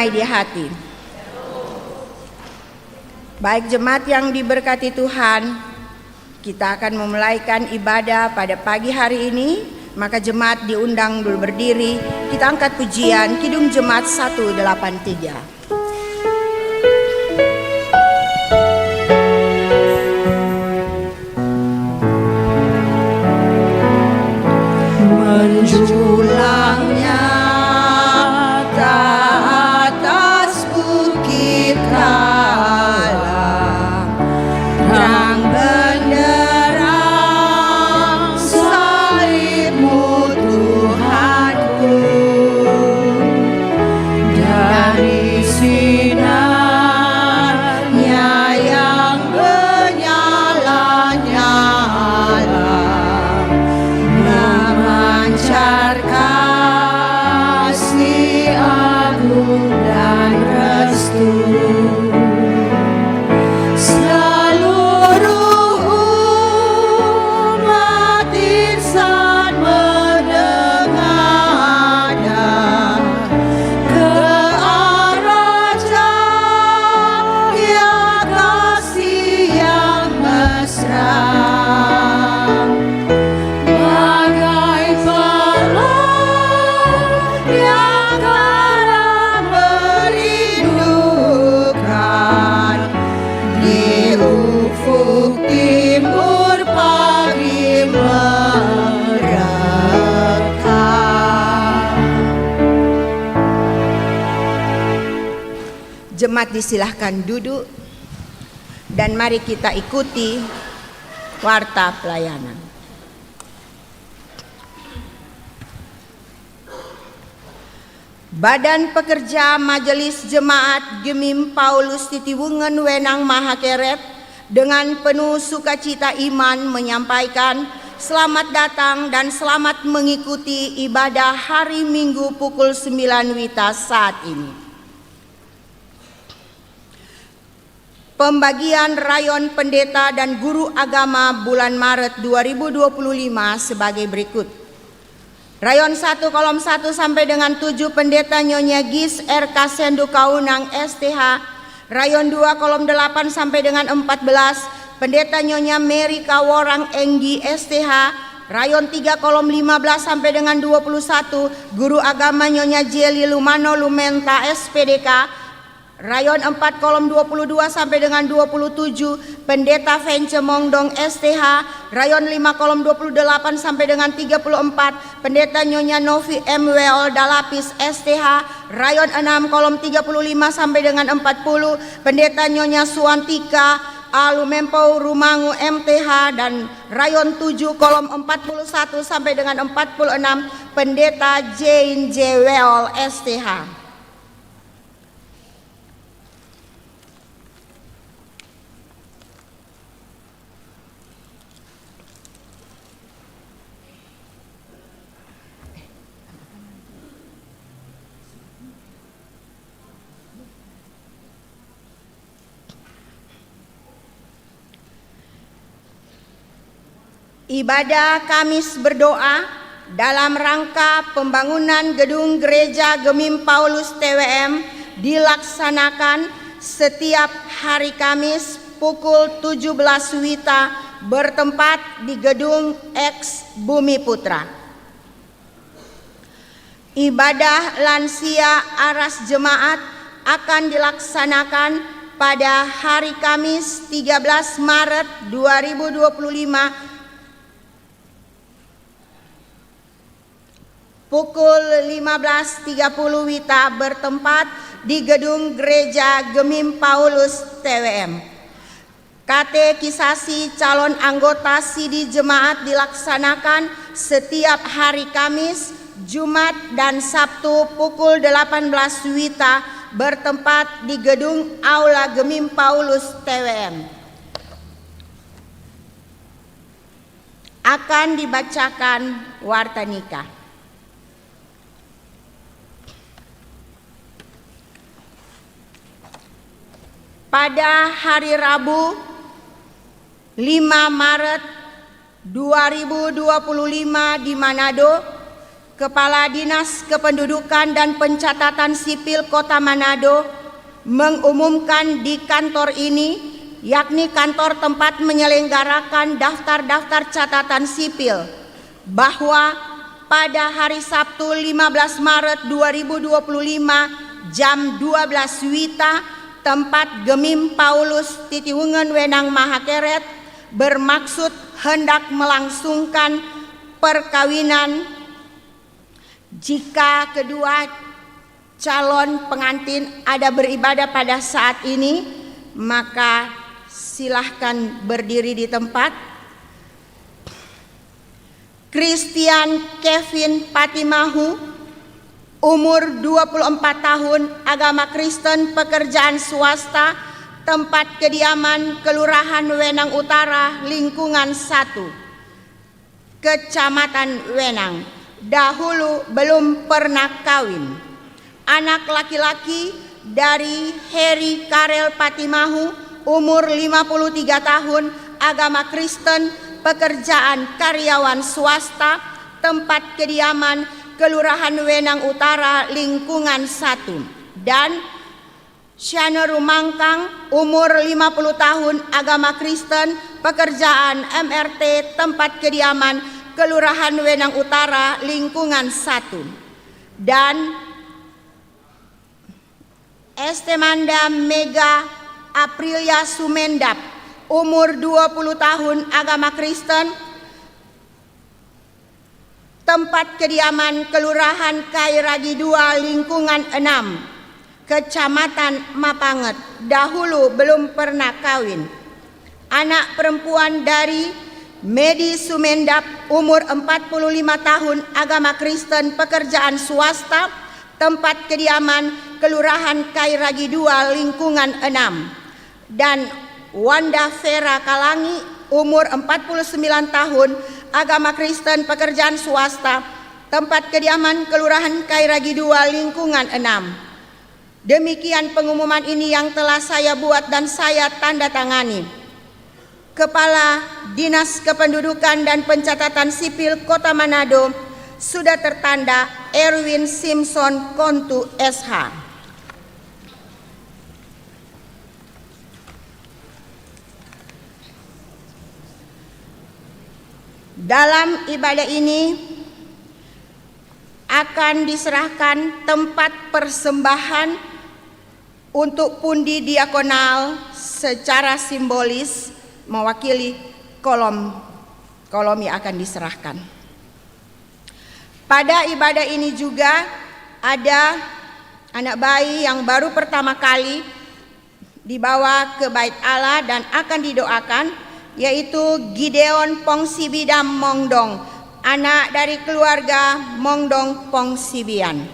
damai di hati. Baik jemaat yang diberkati Tuhan, kita akan memulaikan ibadah pada pagi hari ini. Maka jemaat diundang dulu berdiri. Kita angkat pujian Kidung Jemaat 183. Menjulangnya atas bukit Kalang, terang benderang salibmu Tuhanku, dari sinarnya yang menyala-nyala memancar kasih agung dan restu. Seluruh umat insan menengadah ke arah cahaya kasih yang mesra. Bagai pelang yang karam merindukan di ufuk timur pagi merekam. Jemaat disilahkan duduk dan mari kita ikuti warta pelayanan. Badan Pekerja Majelis Jemaat Gemim Paulus Titiwungan Wenang Mahakeret dengan penuh sukacita iman menyampaikan selamat datang dan selamat mengikuti ibadah hari Minggu pukul 9 WITA saat ini. Pembagian rayon pendeta dan guru agama bulan Maret 2025 sebagai berikut. Rayon 1 kolom 1 sampai dengan 7 pendeta Nyonya Gis RK Sendu Kaunang STH. Rayon 2 kolom 8 sampai dengan 14 pendeta Nyonya Mary Kaworang Enggi STH. Rayon 3 kolom 15 sampai dengan 21 guru agama Nyonya Jeli Lumano Lumenta SPDK. Rayon 4 kolom 22 sampai dengan 27 pendeta Vence Mongdong STH. Rayon 5 kolom 28 sampai dengan 34 pendeta Nyonya Novi MW Dalapis STH. Rayon 6 kolom 35 sampai dengan 40 pendeta Nyonya Suantika Alumempau Rumangu MTH. Dan rayon 7 kolom 41 sampai dengan 46 pendeta Jane Jewel STH. Ibadah Kamis berdoa dalam rangka pembangunan gedung gereja Gemim Paulus TWM dilaksanakan setiap hari Kamis pukul 17 WITA bertempat di gedung X Bumi Putra. Ibadah lansia aras jemaat akan dilaksanakan pada hari Kamis 13 Maret 2025 pukul 15.30 WITA bertempat di gedung gereja Gemim Paulus TWM. Katekisasi calon anggota Sidi Jemaat dilaksanakan setiap hari Kamis, Jumat, dan Sabtu pukul 18 WITA bertempat di gedung Aula Gemim Paulus TWM. Akan dibacakan warta nikah. Pada hari Rabu 5 Maret 2025 di Manado, Kepala Dinas Kependudukan dan Pencatatan Sipil Kota Manado mengumumkan di kantor ini, yakni kantor tempat menyelenggarakan daftar-daftar catatan sipil, bahwa pada hari Sabtu 15 Maret 2025 jam 12 WITA, tempat Gemim Paulus Titiwungan Wenang Mahakeret bermaksud hendak melangsungkan perkawinan. Jika kedua calon pengantin ada beribadah pada saat ini, maka silahkan berdiri di tempat. Christian Kevin Patimahu, umur 24 tahun, agama Kristen, pekerjaan swasta, tempat kediaman Kelurahan Wenang Utara, lingkungan 1, Kecamatan Wenang. Dahulu belum pernah kawin. Anak laki-laki dari Heri Karel Patimahu, umur 53 tahun, agama Kristen, pekerjaan karyawan swasta, tempat kediaman Kelurahan Wenang Utara, lingkungan 1. Dan Shana Rumangkang, umur 50 tahun, agama Kristen, pekerjaan MRT, tempat kediaman Kelurahan Wenang Utara, lingkungan 1. Dan Estemanda Mega Aprilia Sumendap, umur 20 tahun, agama Kristen, tempat kediaman Kelurahan Kairagi 2, lingkungan 6, Kecamatan Mapanget. Dahulu belum pernah kawin. Anak perempuan dari Medi Sumendap, umur 45 tahun, agama Kristen, pekerjaan swasta, tempat kediaman Kelurahan Kairagi 2, lingkungan 6. Dan Wanda Vera Kalangi, umur 49 tahun, agama Kristen, pekerjaan swasta, tempat kediaman Kelurahan Kairagi 2, lingkungan 6. Demikian pengumuman ini yang telah saya buat dan saya tanda tangani. Kepala Dinas Kependudukan dan Pencatatan Sipil Kota Manado sudah tertanda Erwin Simpson Kontu SH. Dalam ibadah ini akan diserahkan tempat persembahan untuk pundi diakonal secara simbolis mewakili kolom yang akan diserahkan. Pada ibadah ini juga ada anak bayi yang baru pertama kali dibawa ke Bait Allah dan akan didoakan, yaitu Gideon Pongsibidam Mongdong, anak dari keluarga Mongdong Pongsibian.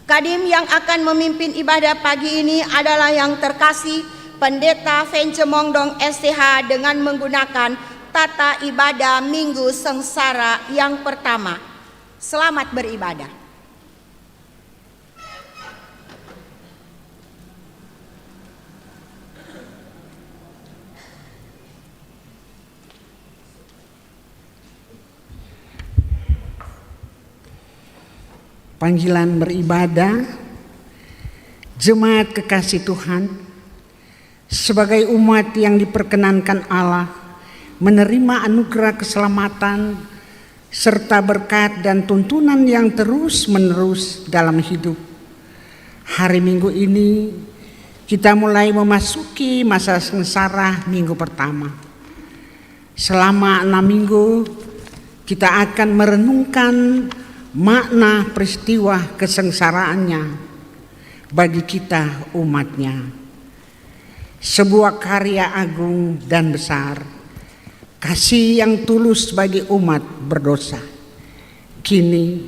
Kadim yang akan memimpin ibadah pagi ini adalah yang terkasih Pendeta Vence Mongdong STH dengan menggunakan tata ibadah Minggu Sengsara yang pertama. Selamat beribadah. Panggilan beribadah, jemaat kekasih Tuhan, sebagai umat yang diperkenankan Allah menerima anugerah keselamatan serta berkat dan tuntunan yang terus-menerus dalam hidup. Hari Minggu ini kita mulai memasuki masa sengsara minggu pertama. Selama 6 minggu kita akan merenungkan makna peristiwa kesengsaraannya bagi kita umatnya. Sebuah karya agung dan besar, kasih yang tulus bagi umat berdosa. Kini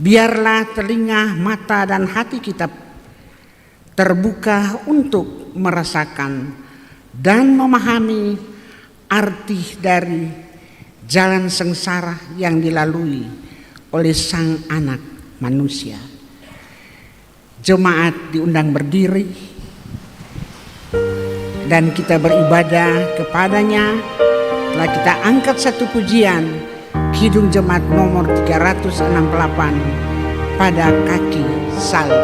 biarlah telinga, mata dan hati kita terbuka untuk merasakan dan memahami arti dari jalan sengsara yang dilalui oleh Sang Anak Manusia. Jemaat diundang berdiri dan kita beribadah kepadanya. Telah kita angkat satu pujian, Kidung Jemaat nomor 368 pada kaki salib.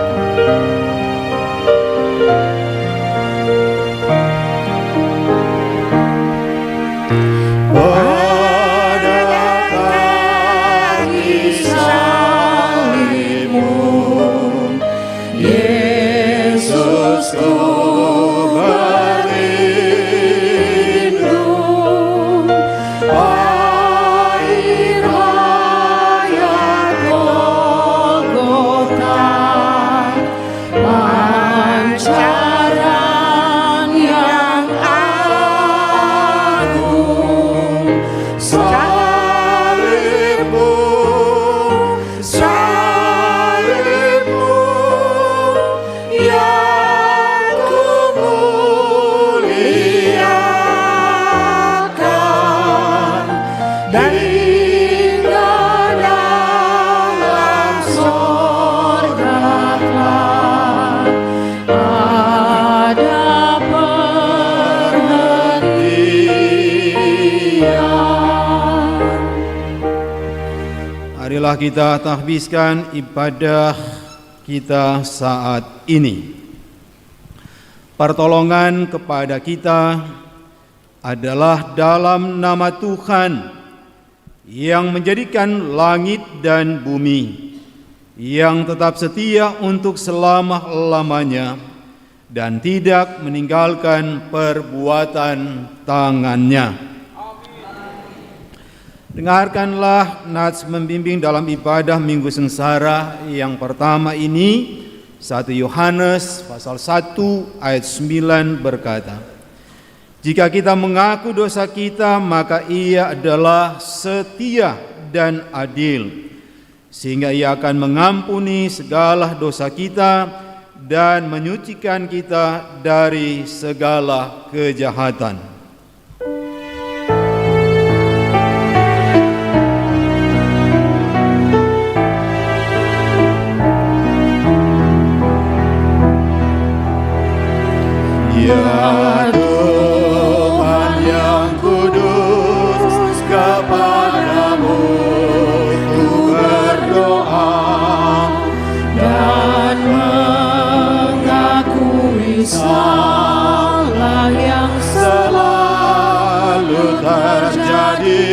Marilah kita tahbiskan ibadah kita saat ini. Pertolongan kepada kita adalah dalam nama Tuhan yang menjadikan langit dan bumi, yang tetap setia untuk selama-lamanya dan tidak meninggalkan perbuatan tangannya. Dengarkanlah nats membimbing dalam ibadah Minggu Sengsara yang pertama ini. 1 Yohanes pasal 1 ayat 9 berkata, jika kita mengaku dosa kita, maka Ia adalah setia dan adil, sehingga Ia akan mengampuni segala dosa kita dan menyucikan kita dari segala kejahatan. Ya Tuhan yang kudus, kepadamu ku berdoa dan mengakui salah yang selalu terjadi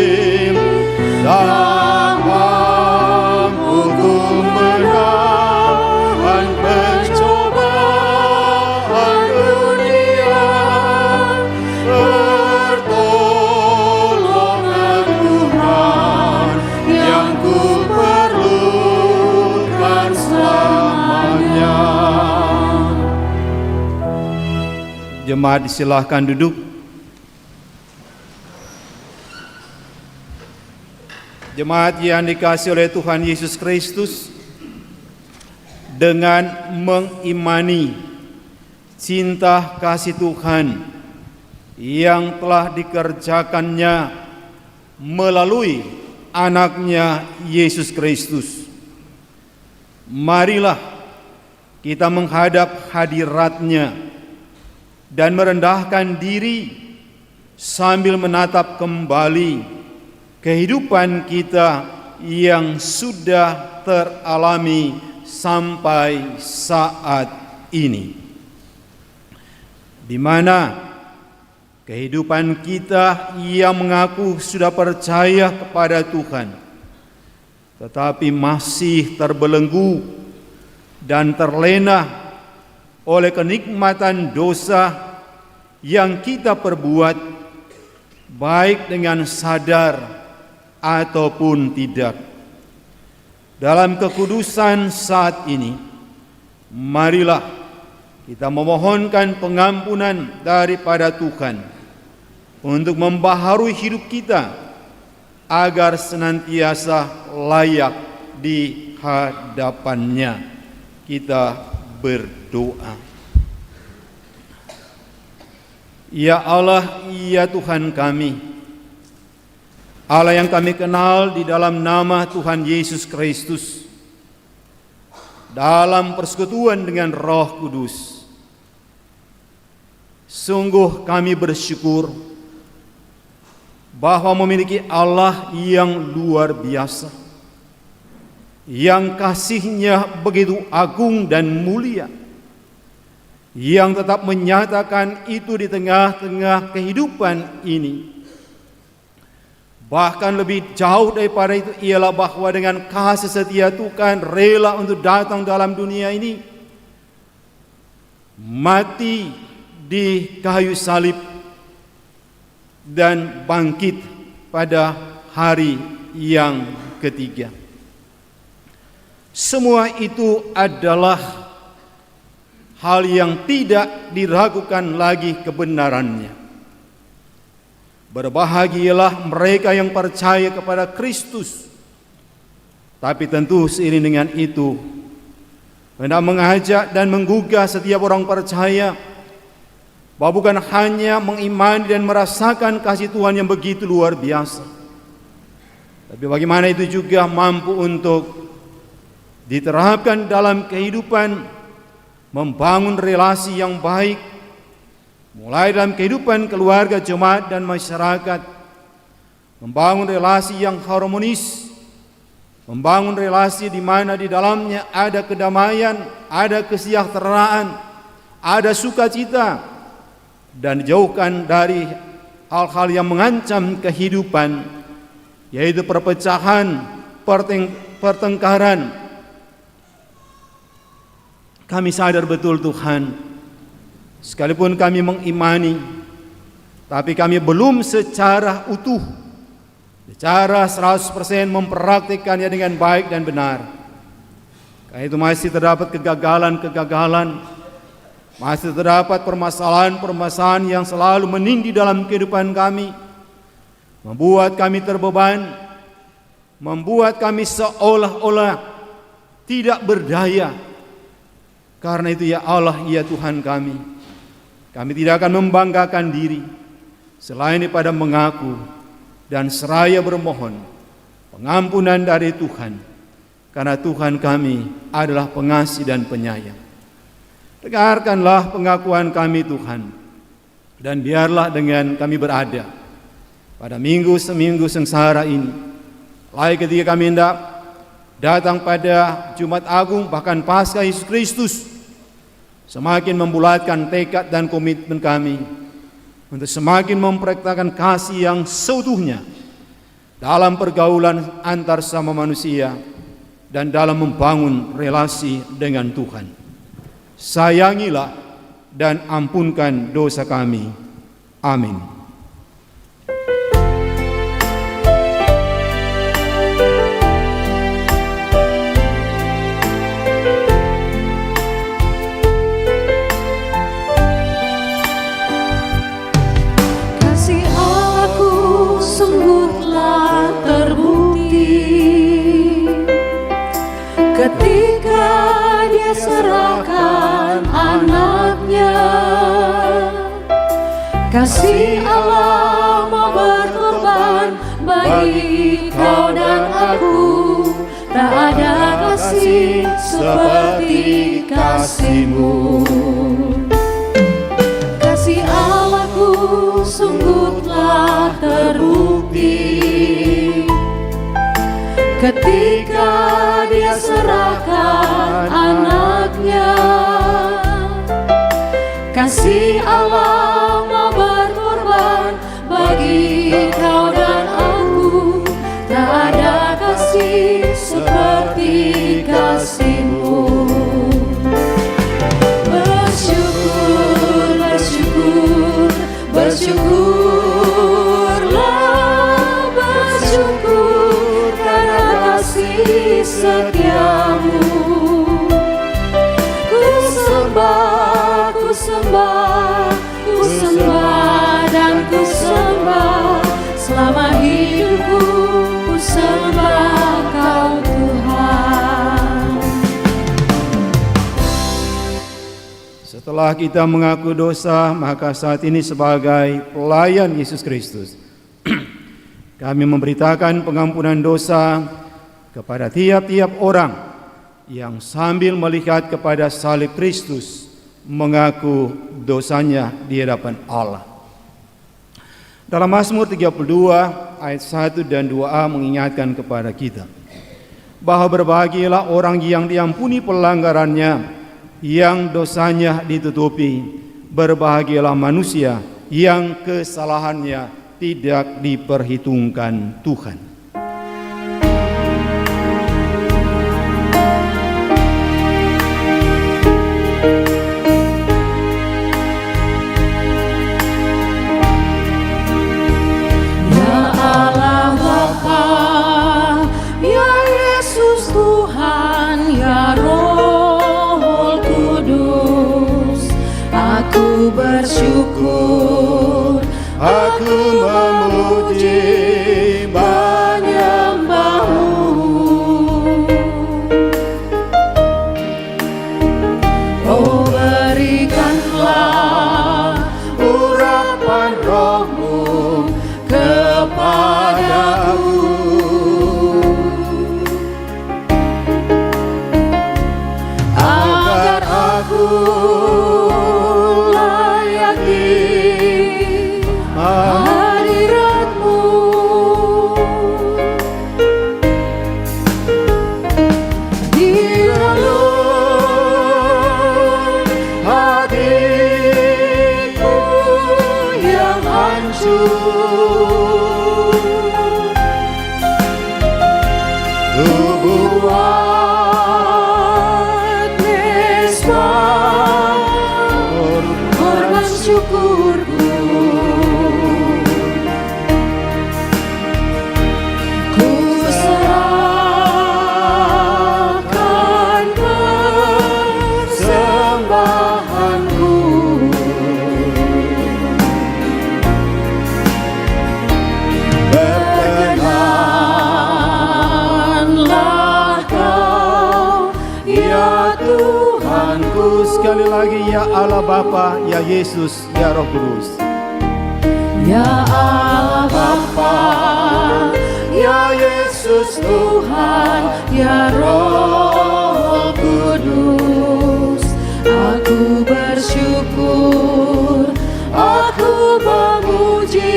dan mampu menahan pencobaan dunia. Pertolongan Tuhan yang ku perlukan selamanya. Jemaat disilahkan duduk. Jemaat yang dikasihi oleh Tuhan Yesus Kristus, dengan mengimani cinta kasih Tuhan yang telah dikerjakannya melalui anaknya Yesus Kristus, marilah kita menghadap hadirat-Nya dan merendahkan diri sambil menatap kembali kehidupan kita yang sudah teralami sampai saat ini, di mana kehidupan kita yang mengaku sudah percaya kepada Tuhan, tetapi masih terbelenggu dan terlena oleh kenikmatan dosa yang kita perbuat, baik dengan sadar ataupun tidak. Dalam kekudusan saat ini, marilah kita memohonkan pengampunan daripada Tuhan untuk membaharui hidup kita agar senantiasa layak di hadapan-Nya. Kita berdoa. Ya Allah, ya Tuhan kami, Allah yang kami kenal di dalam nama Tuhan Yesus Kristus, dalam persekutuan dengan Roh Kudus, sungguh kami bersyukur bahwa memiliki Allah yang luar biasa, yang kasih-Nya begitu agung dan mulia, yang tetap menyatakan itu di tengah-tengah kehidupan ini. Bahkan lebih jauh daripada itu ialah bahwa dengan kasih setia Tuhan rela untuk datang dalam dunia ini, mati di kayu salib, dan bangkit pada hari yang ketiga. Semua itu adalah hal yang tidak diragukan lagi kebenarannya. Berbahagialah mereka yang percaya kepada Kristus. Tapi tentu seiring dengan itu, hendak mengajak dan menggugah setiap orang percaya bahwa bukan hanya mengimani dan merasakan kasih Tuhan yang begitu luar biasa, tapi bagaimana itu juga mampu untuk diterapkan dalam kehidupan, membangun relasi yang baik, mulai dalam kehidupan keluarga, jemaat, dan masyarakat, membangun relasi yang harmonis, membangun relasi di mana di dalamnya ada kedamaian, ada kesejahteraan, ada sukacita, dan dijauhkan dari hal-hal yang mengancam kehidupan, yaitu perpecahan, pertengkaran. Kami sadar betul Tuhan, sekalipun kami mengimani, tapi kami belum secara utuh, secara 100% mempraktikkannya dengan baik dan benar. Karena itu masih terdapat kegagalan-kegagalan, masih terdapat permasalahan-permasalahan yang selalu menindih dalam kehidupan kami, membuat kami terbeban, membuat kami seolah-olah tidak berdaya. Karena itu ya Allah, ya Tuhan kami tidak akan membanggakan diri selain daripada mengaku dan seraya bermohon pengampunan dari Tuhan, karena Tuhan kami adalah pengasih dan penyayang. Dengarkanlah pengakuan kami Tuhan, dan biarlah dengan kami berada pada seminggu sengsara ini, lain ketika kami hendak datang pada Jumat Agung, bahkan Paskah Yesus Kristus, semakin membulatkan tekad dan komitmen kami untuk semakin mempraktikkan kasih yang seutuhnya dalam pergaulan antar sama manusia dan dalam membangun relasi dengan Tuhan. Sayangilah dan ampunkan dosa kami. Amin. Ketika Dia serahkan anaknya, kasih Allah mau berkorban bagi kau dan aku. Tak ada kasih seperti kasih-Mu. Kasih Allahku sungguh telah terbukti ketika Dia serahkan anaknya. Kasih Allah mau berkorban bagi kau dan aku. Tak ada kasih seperti kasih-Mu. Bersyukur, bersyukur, bersyukurlah, bersyukur karena kasih setia-Mu. Ku sembah, ku sembah, ku sembah dan ku sembah. Selama hidupku ku sembah Kau Tuhan. Setelah kita mengaku dosa, maka saat ini sebagai pelayan Yesus Kristus, kami memberitakan pengampunan dosa kepada tiap-tiap orang yang sambil melihat kepada salib Kristus mengaku dosanya di hadapan Allah. Dalam Mazmur 32 ayat 1 dan 2a mengingatkan kepada kita bahwa berbahagialah orang yang diampuni pelanggarannya, yang dosanya ditutupi. Berbahagialah manusia yang kesalahannya tidak diperhitungkan Tuhan. Ya Allah Bapa, ya Yesus Tuhan, ya Roh Kudus, aku bersyukur, Aku memuji menyembah-Mu. Oh, berikanlah urapan Roh-Mu kepadaku, agar aku layak di hadirat-Mu. Di relung hatiku yang hancur, buat mesbah korban syukurku. Ku serahkan persembahanku, berkenanlah Kau, ya Tuhanku. Sekali lagi, ya Allah Bapa, ya Yesus, ya Roh Kudus. Ya Allah Bapa, ya Yesus Tuhan, ya Roh Kudus, aku bersyukur, aku memuji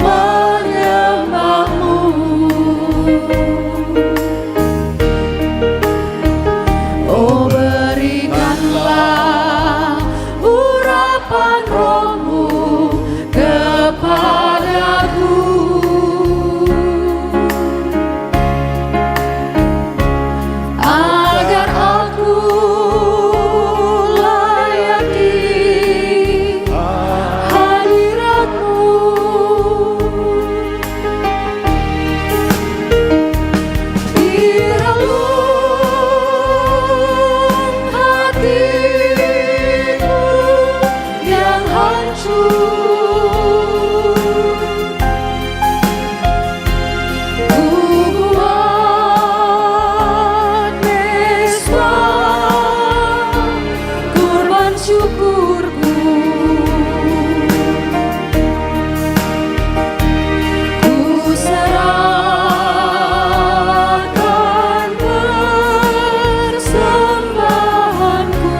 menyembah-Mu. Oh, berikanlah urapan Roh-Mu kepadaku, agar aku layak di hadirat-Mu. Di relung hatiku yang hancur, ku buat mesbah korban syukurku. Ku serahkan persembahanku,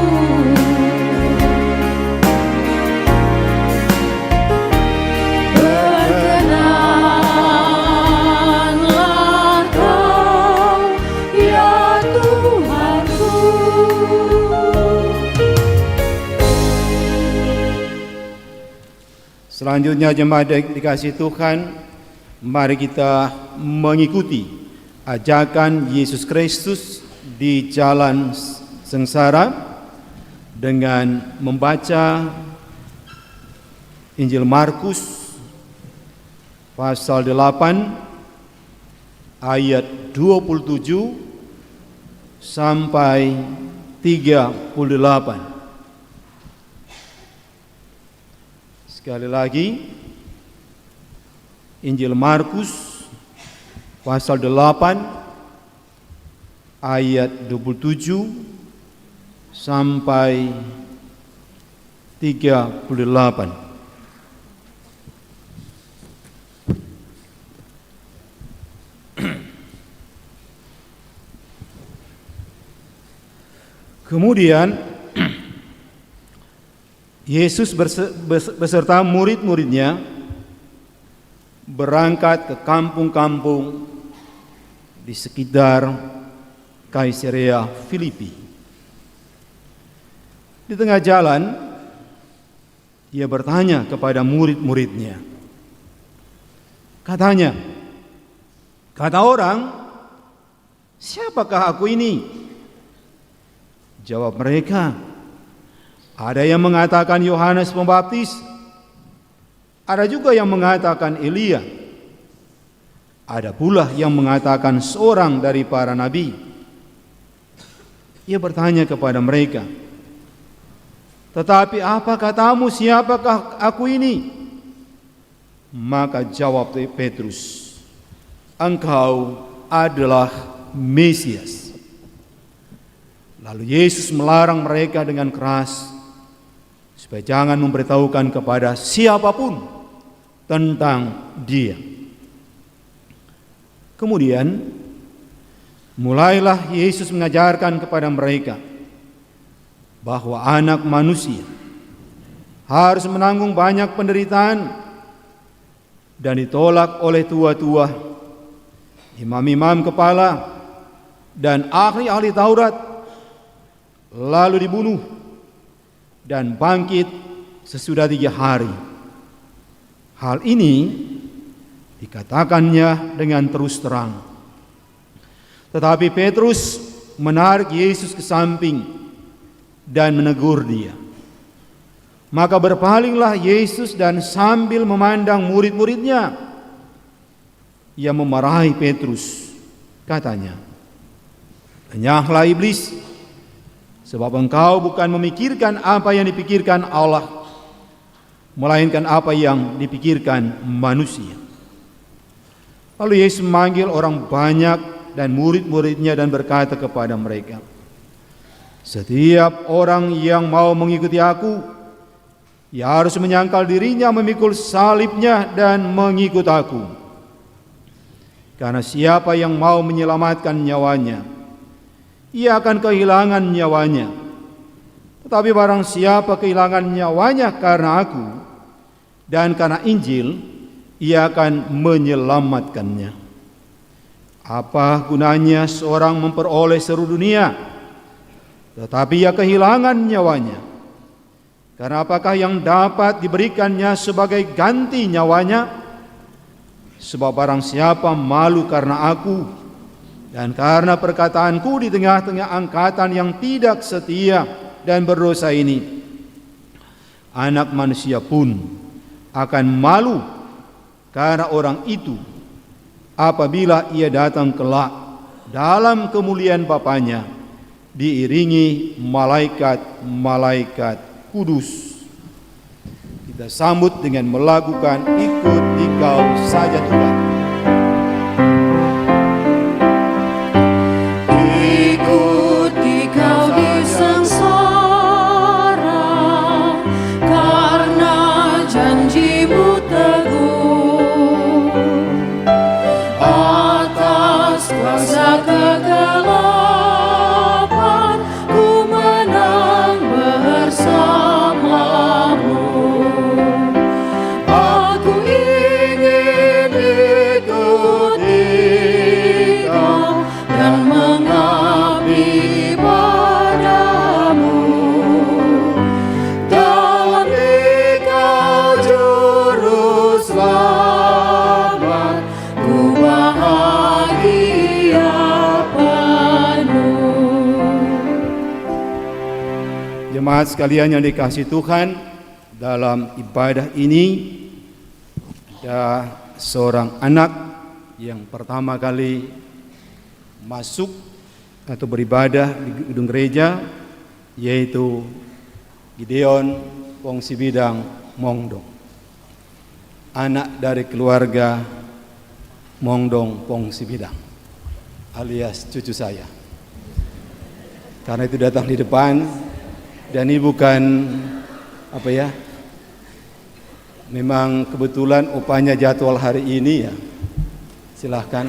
berkenanlah Kau, ya Tuhanku. Selanjutnya jemaat dikasih Tuhan, mari kita mengikuti ajakan Yesus Kristus di jalan sengsara dengan membaca Injil Markus pasal 8 ayat 27 sampai 38. Sekali lagi, Injil Markus pasal 8 ayat 27 sampai 38. Kemudian Yesus beserta murid-muridnya berangkat ke kampung-kampung di sekitar Kaisarea Filipi. Di tengah jalan, ia bertanya kepada murid-muridnya. Katanya, kata orang, siapakah aku ini? Jawab mereka, ada yang mengatakan Yohanes Pembaptis, ada juga yang mengatakan Elia, ada pula yang mengatakan seorang dari para nabi. Ia bertanya kepada mereka, tetapi apa katamu, siapakah aku ini? Maka jawab Petrus, engkau adalah Mesias. Lalu Yesus melarang mereka dengan keras supaya jangan memberitahukan kepada siapapun tentang Dia. Kemudian mulailah Yesus mengajarkan kepada mereka bahwa Anak Manusia harus menanggung banyak penderitaan dan ditolak oleh tua-tua, imam-imam kepala, dan ahli-ahli Taurat, lalu dibunuh dan bangkit sesudah 3 hari. Hal ini dikatakannya dengan terus terang. Tetapi Petrus menarik Yesus ke samping dan menegur Dia. Maka berpalinglah Yesus dan sambil memandang murid-muridnya, Ia memarahi Petrus. Katanya, enyahlah iblis, sebab engkau bukan memikirkan apa yang dipikirkan Allah, melainkan apa yang dipikirkan manusia. Lalu Yesus memanggil orang banyak dan murid-muridnya dan berkata kepada mereka, setiap orang yang mau mengikuti aku, ia harus menyangkal dirinya, memikul salibnya dan mengikut aku. Karena siapa yang mau menyelamatkan nyawanya, ia akan kehilangan nyawanya. Tetapi barang siapa kehilangan nyawanya karena aku dan karena Injil, ia akan menyelamatkannya. Apa gunanya seorang memperoleh seluruh dunia, tetapi ia kehilangan nyawanya? Karena apakah yang dapat diberikannya sebagai ganti nyawanya? Sebab barang siapa malu karena aku dan karena perkataanku di tengah-tengah angkatan yang tidak setia dan berdosa ini, Anak Manusia pun akan malu karena orang itu apabila ia datang kelak dalam kemuliaan Bapanya diiringi malaikat-malaikat kudus. Kita sambut dengan melakukan Ikut Dikau Saja Tuhan. Ikut Dikau di sengsara, karena janjimu teguh. Atas kuasa kegelapan ku menang bersamamu. Aku ingin ikut Dikau dan mengabdi padamu. Dalam Dikau juru selamat, ku bahagia penuh. Jemaat sekalian yang dikasihi Tuhan, dalam ibadah ini ada seorang anak yang pertama kali masuk atau beribadah di gedung gereja, yaitu Gideon Pongsibidang Mongdong, anak dari keluarga Mongdong Pongsibidang, alias cucu saya. Karena itu datang di depan, dan ini bukan memang kebetulan upahnya jadwal hari ini ya. Silahkan.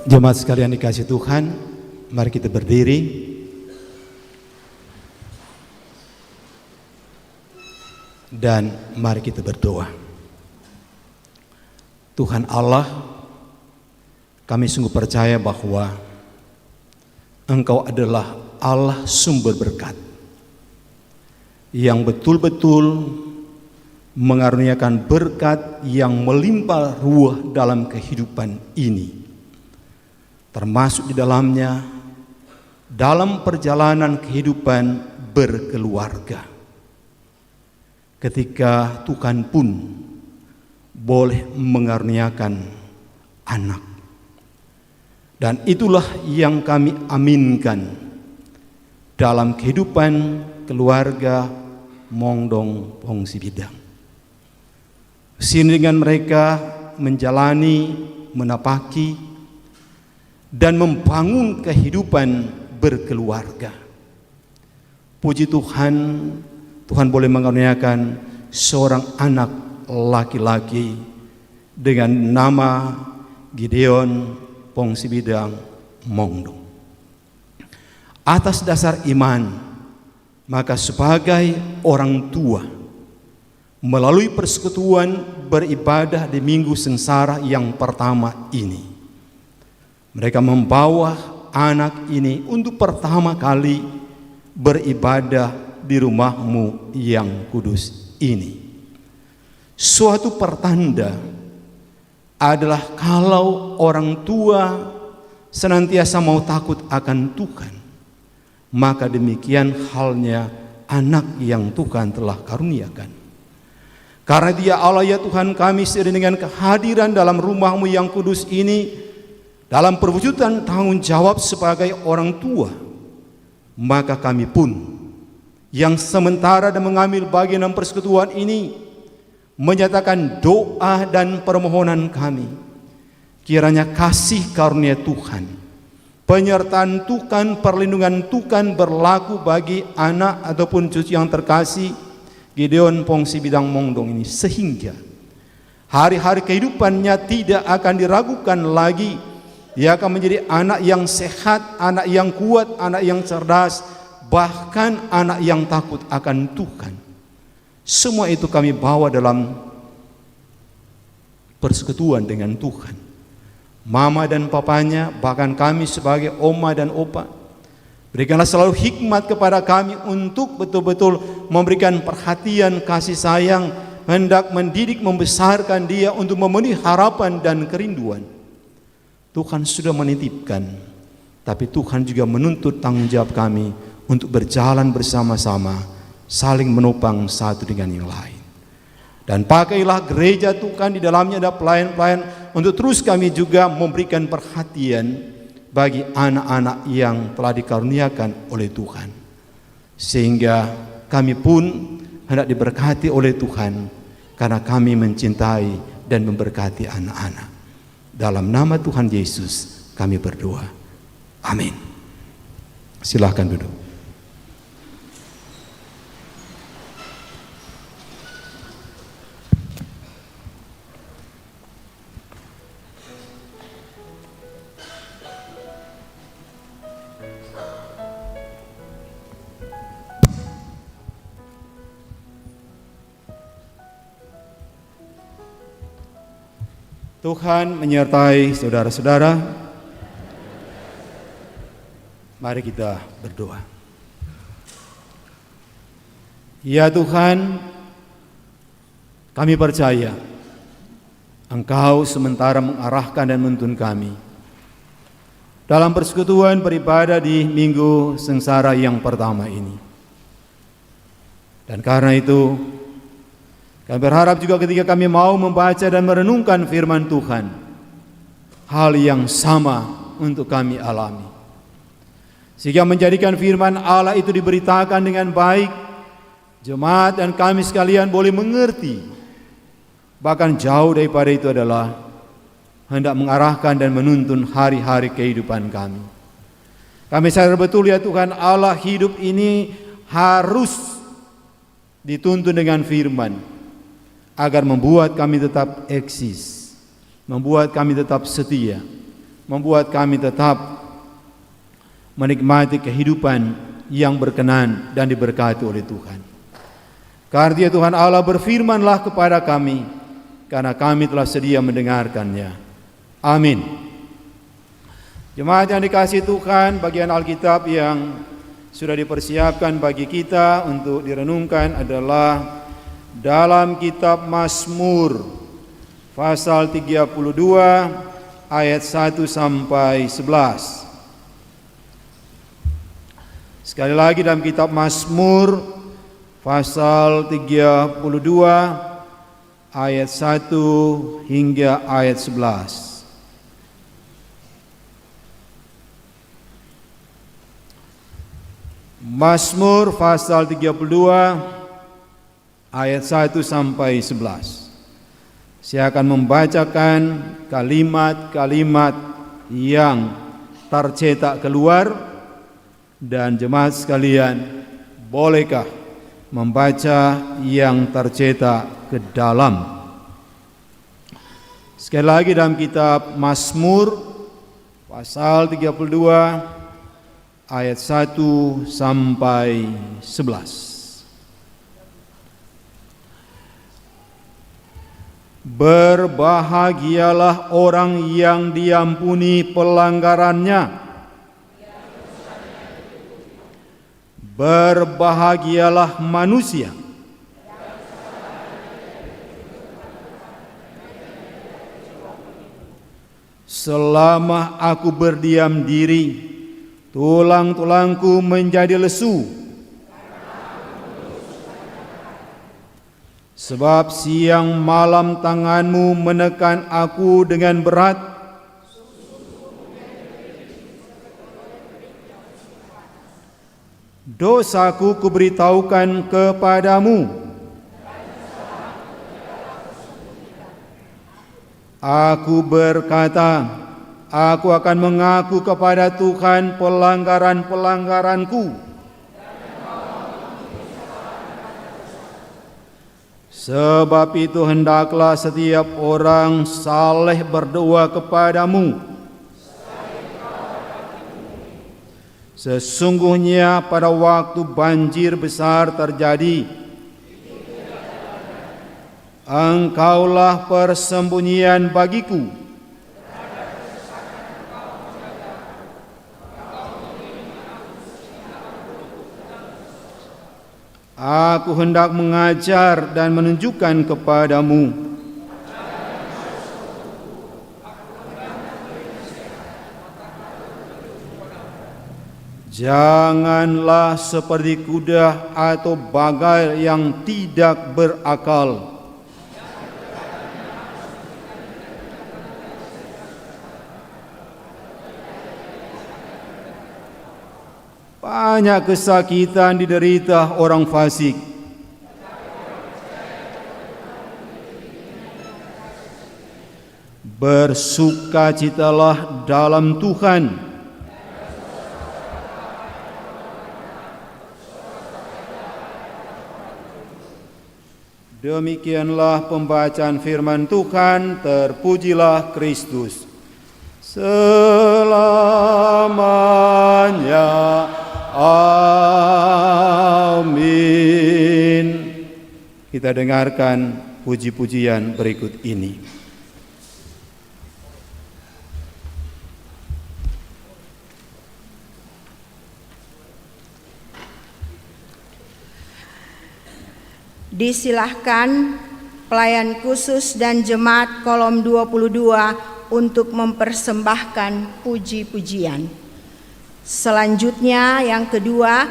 Jemaat sekalian dikasih Tuhan, mari kita berdiri dan mari kita berdoa. Tuhan Allah, kami sungguh percaya bahwa Engkau adalah Allah sumber berkat yang betul-betul mengaruniakan berkat yang melimpah ruah dalam kehidupan ini. Termasuk di dalamnya dalam perjalanan kehidupan berkeluarga. Ketika Tuhan pun boleh mengaruniakan anak. Dan itulah yang kami aminkan dalam kehidupan keluarga Mongdong Pongsi Bidang. Sehingga mereka menjalani, menapaki, dan membangun kehidupan berkeluarga. Puji Tuhan, Tuhan boleh mengaruniakan seorang anak laki-laki dengan nama Gideon Pongsi Bidang Mongdong. Atas dasar iman, maka sebagai orang tua, melalui persekutuan beribadah di Minggu Sengsara yang pertama ini, mereka membawa anak ini untuk pertama kali beribadah di rumah-Mu yang kudus ini. Suatu pertanda adalah kalau orang tua senantiasa mau takut akan Tuhan, maka demikian halnya anak yang Tuhan telah karuniakan. Karena Dia Allah ya Tuhan kami, seiring dengan kehadiran dalam rumah-Mu yang kudus ini, dalam perwujudan tanggung jawab sebagai orang tua, maka kami pun yang sementara dan mengambil bagian dalam persekutuan ini menyatakan doa dan permohonan kami. Kiranya kasih karunia Tuhan, penyertaan Tuhan, perlindungan Tuhan berlaku bagi anak ataupun cucu yang terkasih Gideon Pongsi Bidang Mongdong ini, sehingga hari-hari kehidupannya tidak akan diragukan lagi. Dia akan menjadi anak yang sehat, anak yang kuat, anak yang cerdas, bahkan anak yang takut akan Tuhan. Semua itu kami bawa dalam persekutuan dengan Tuhan. Mama dan papanya, bahkan kami sebagai oma dan opa, berikanlah selalu hikmat kepada kami untuk betul-betul memberikan perhatian, kasih sayang, hendak mendidik, membesarkan dia untuk memenuhi harapan dan kerinduan. Tuhan sudah menitipkan, tapi Tuhan juga menuntut tanggung jawab kami untuk berjalan bersama-sama, saling menopang satu dengan yang lain. Dan pakailah gereja Tuhan, di dalamnya ada pelayan-pelayan, untuk terus kami juga memberikan perhatian bagi anak-anak yang telah dikaruniakan oleh Tuhan. Sehingga kami pun hendak diberkati oleh Tuhan, karena kami mencintai dan memberkati anak-anak. Dalam nama Tuhan Yesus kami berdoa. Amin. Silahkan duduk. Tuhan menyertai saudara-saudara. Mari kita berdoa. Ya Tuhan, kami percaya Engkau sementara mengarahkan dan menuntun kami dalam persekutuan beribadah di Minggu Sengsara yang pertama ini. Dan karena itu, kami berharap juga ketika kami mau membaca dan merenungkan firman Tuhan, hal yang sama untuk kami alami. Sehingga menjadikan firman Allah itu diberitakan dengan baik, jemaat dan kami sekalian boleh mengerti. Bahkan jauh daripada itu adalah hendak mengarahkan dan menuntun hari-hari kehidupan kami. Kami sadar betul ya Tuhan, Allah hidup ini harus dituntun dengan firman, agar membuat kami tetap eksis, membuat kami tetap setia, membuat kami tetap menikmati kehidupan yang berkenan dan diberkati oleh Tuhan. Karena dia Tuhan Allah, berfirmanlah kepada kami, karena kami telah sedia mendengarkannya. Amin. Jemaat yang dikasihi Tuhan, bagian Alkitab yang sudah dipersiapkan bagi kita untuk direnungkan adalah dalam kitab Mazmur pasal 32 ayat 1 sampai 11. Sekali lagi dalam kitab Mazmur pasal 32 ayat 1 hingga ayat 11. Mazmur pasal 32 ayat 1 sampai 11. Saya akan membacakan kalimat-kalimat yang tercetak keluar, dan jemaat sekalian, bolehkah membaca yang tercetak ke dalam? Sekali lagi dalam kitab Mazmur pasal 32 ayat 1 sampai 11. Berbahagialah orang yang diampuni pelanggarannya. Berbahagialah manusia selama aku berdiam diri, tulang-tulangku menjadi lesu. Sebab siang malam tanganmu menekan aku dengan berat. Dosaku kuberitahukan kepadamu. Aku berkata, aku akan mengaku kepada Tuhan pelanggaran-pelanggaranku. Sebab itu hendaklah setiap orang saleh berdoa kepadamu. Sesungguhnya pada waktu banjir besar terjadi, Engkaulah persembunyian bagiku. Aku hendak mengajar dan menunjukkan kepadamu. Janganlah seperti kuda atau bagal yang tidak berakal. Banyak kesakitan diderita orang fasik. Bersukacitalah dalam Tuhan. Demikianlah pembacaan firman Tuhan. Terpujilah Kristus selamanya. Amin. Kita dengarkan puji-pujian berikut ini. Disilahkan pelayan khusus dan jemaat kolom 22 untuk mempersembahkan puji-pujian. Selanjutnya yang kedua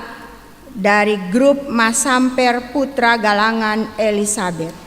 dari grup Masamper Putra Galangan Elizabeth.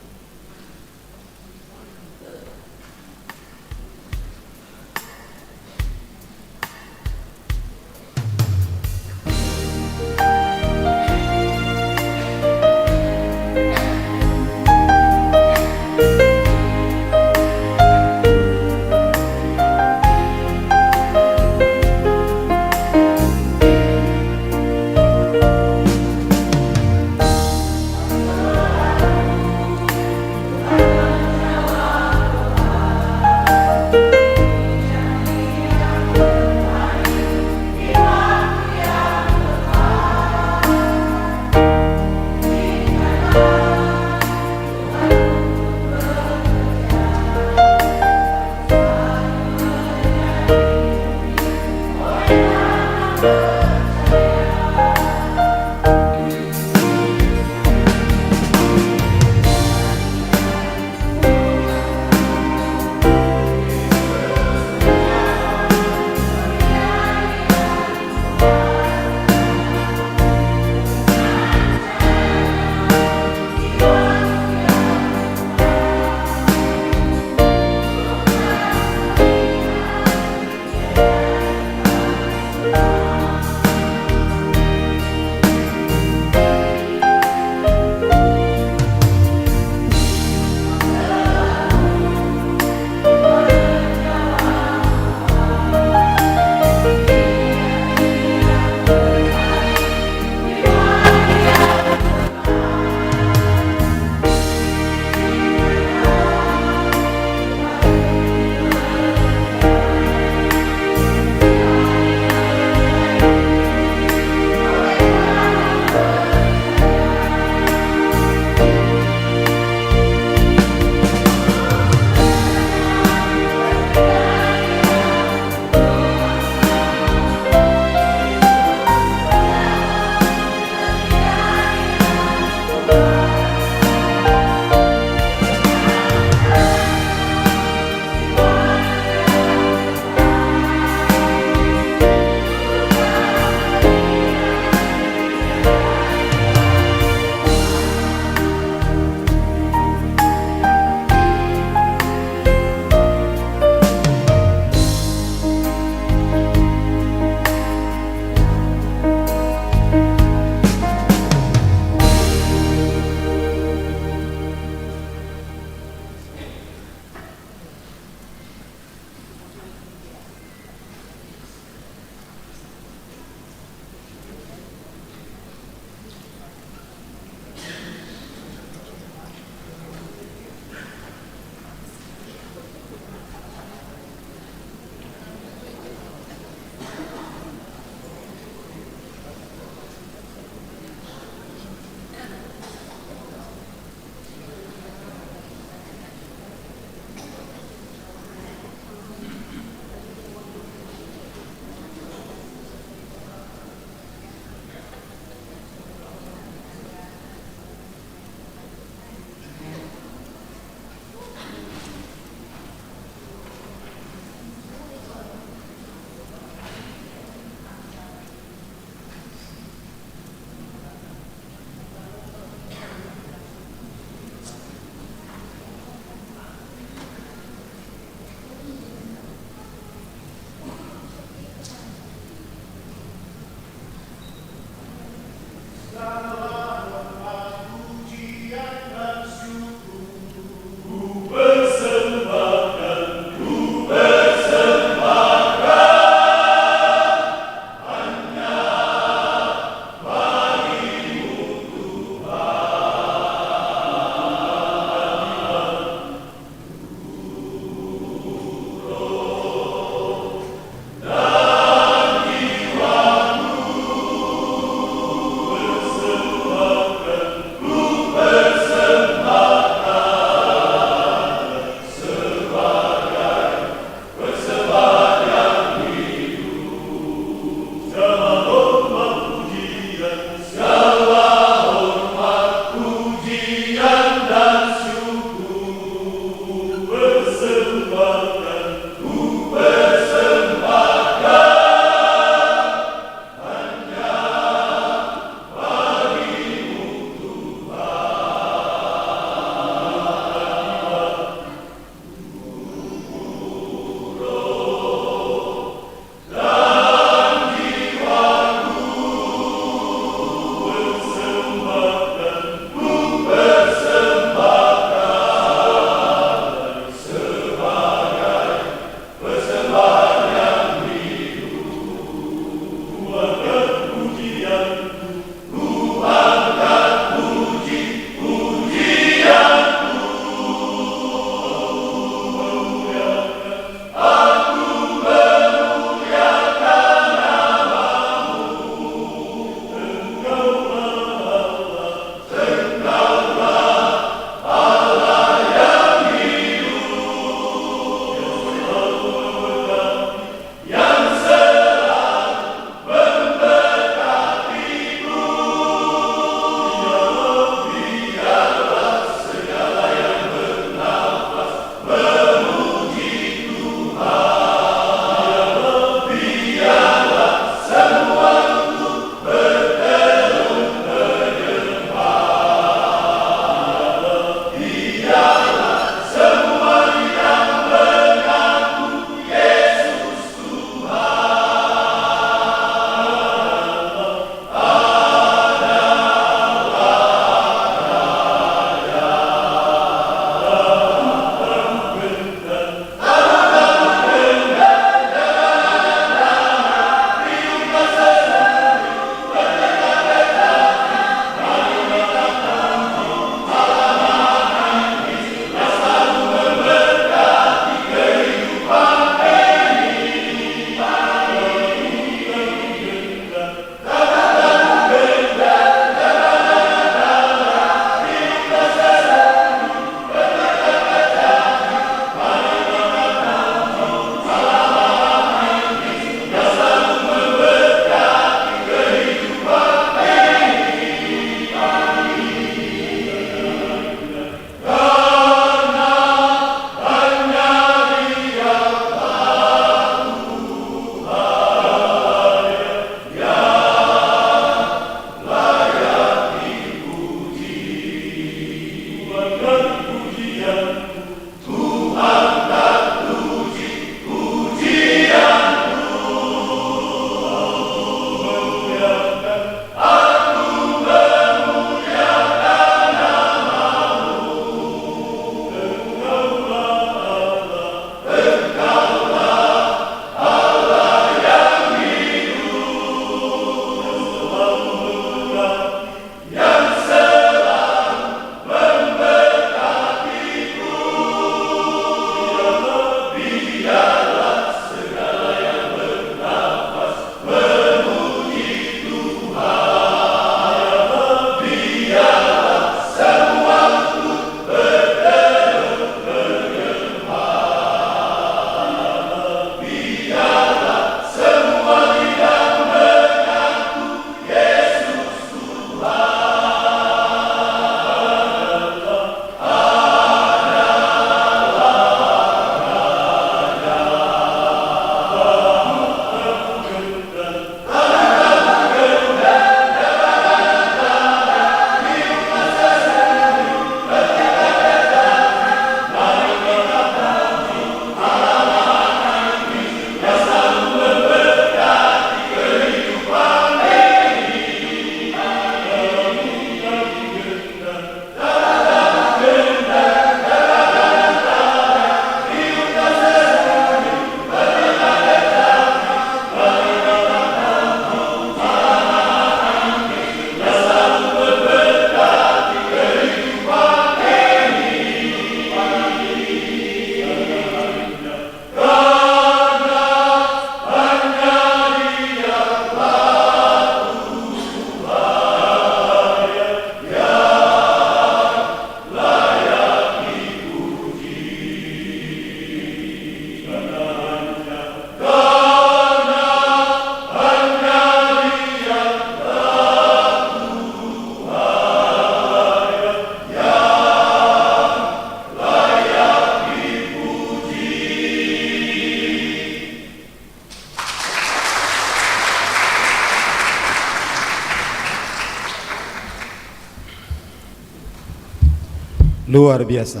Luar biasa.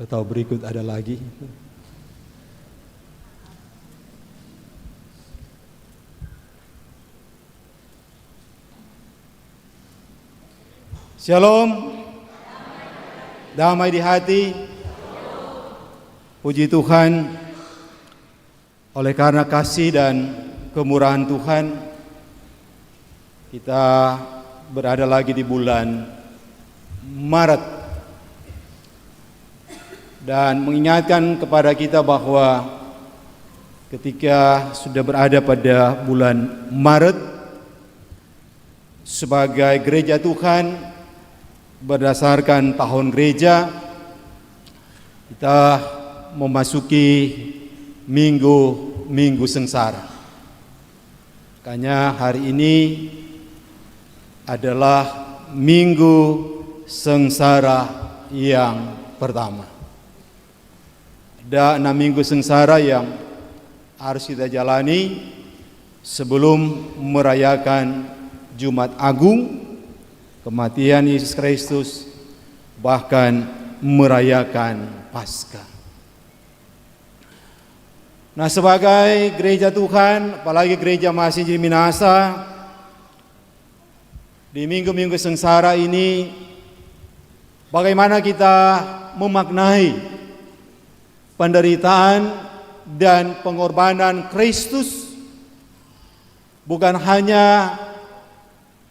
Atau berikut ada lagi. Shalom. Damai di hati. Puji Tuhan, oleh karena kasih dan kemurahan Tuhan, kita berada lagi di bulan Maret dan mengingatkan kepada kita bahwa ketika sudah berada pada bulan Maret sebagai gereja Tuhan berdasarkan tahun gereja, kita memasuki minggu sengsara. Makanya hari ini adalah minggu sengsara yang pertama. Ada 6 minggu sengsara yang harus kita jalani sebelum merayakan Jumat Agung, kematian Yesus Kristus, bahkan merayakan Paskah. Nah, sebagai gereja Tuhan, apalagi gereja Masjid Minasa, di minggu-minggu sengsara ini, bagaimana kita memaknai penderitaan dan pengorbanan Kristus, bukan hanya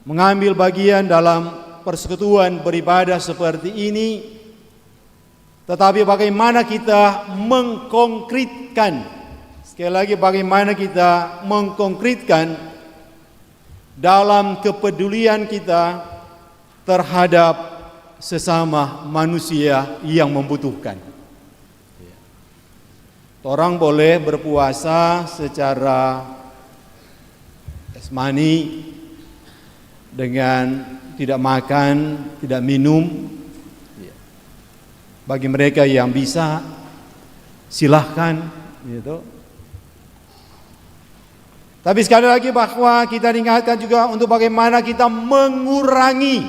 mengambil bagian dalam persekutuan beribadah seperti ini, tetapi bagaimana kita mengkonkretkan, sekali lagi bagaimana kita mengkonkretkan dalam kepedulian kita terhadap sesama manusia yang membutuhkan. Orang boleh berpuasa secara jasmani dengan tidak makan, tidak minum. Bagi mereka yang bisa, silahkan, gitu. Tapi sekali lagi bahwa kita diingatkan juga untuk bagaimana kita mengurangi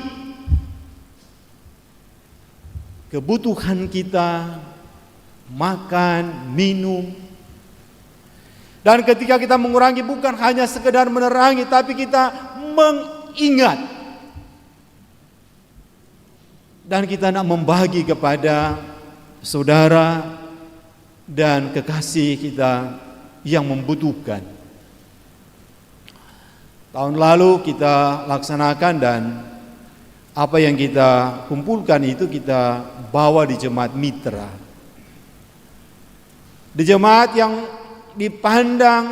kebutuhan kita makan, minum. Dan ketika kita mengurangi bukan hanya sekedar menerangi, tapi kita mengingat. Dan kita nak membagi kepada saudara dan kekasih kita yang membutuhkan. Tahun lalu kita laksanakan dan apa yang kita kumpulkan itu kita bawa di jemaat mitra. Di jemaat yang dipandang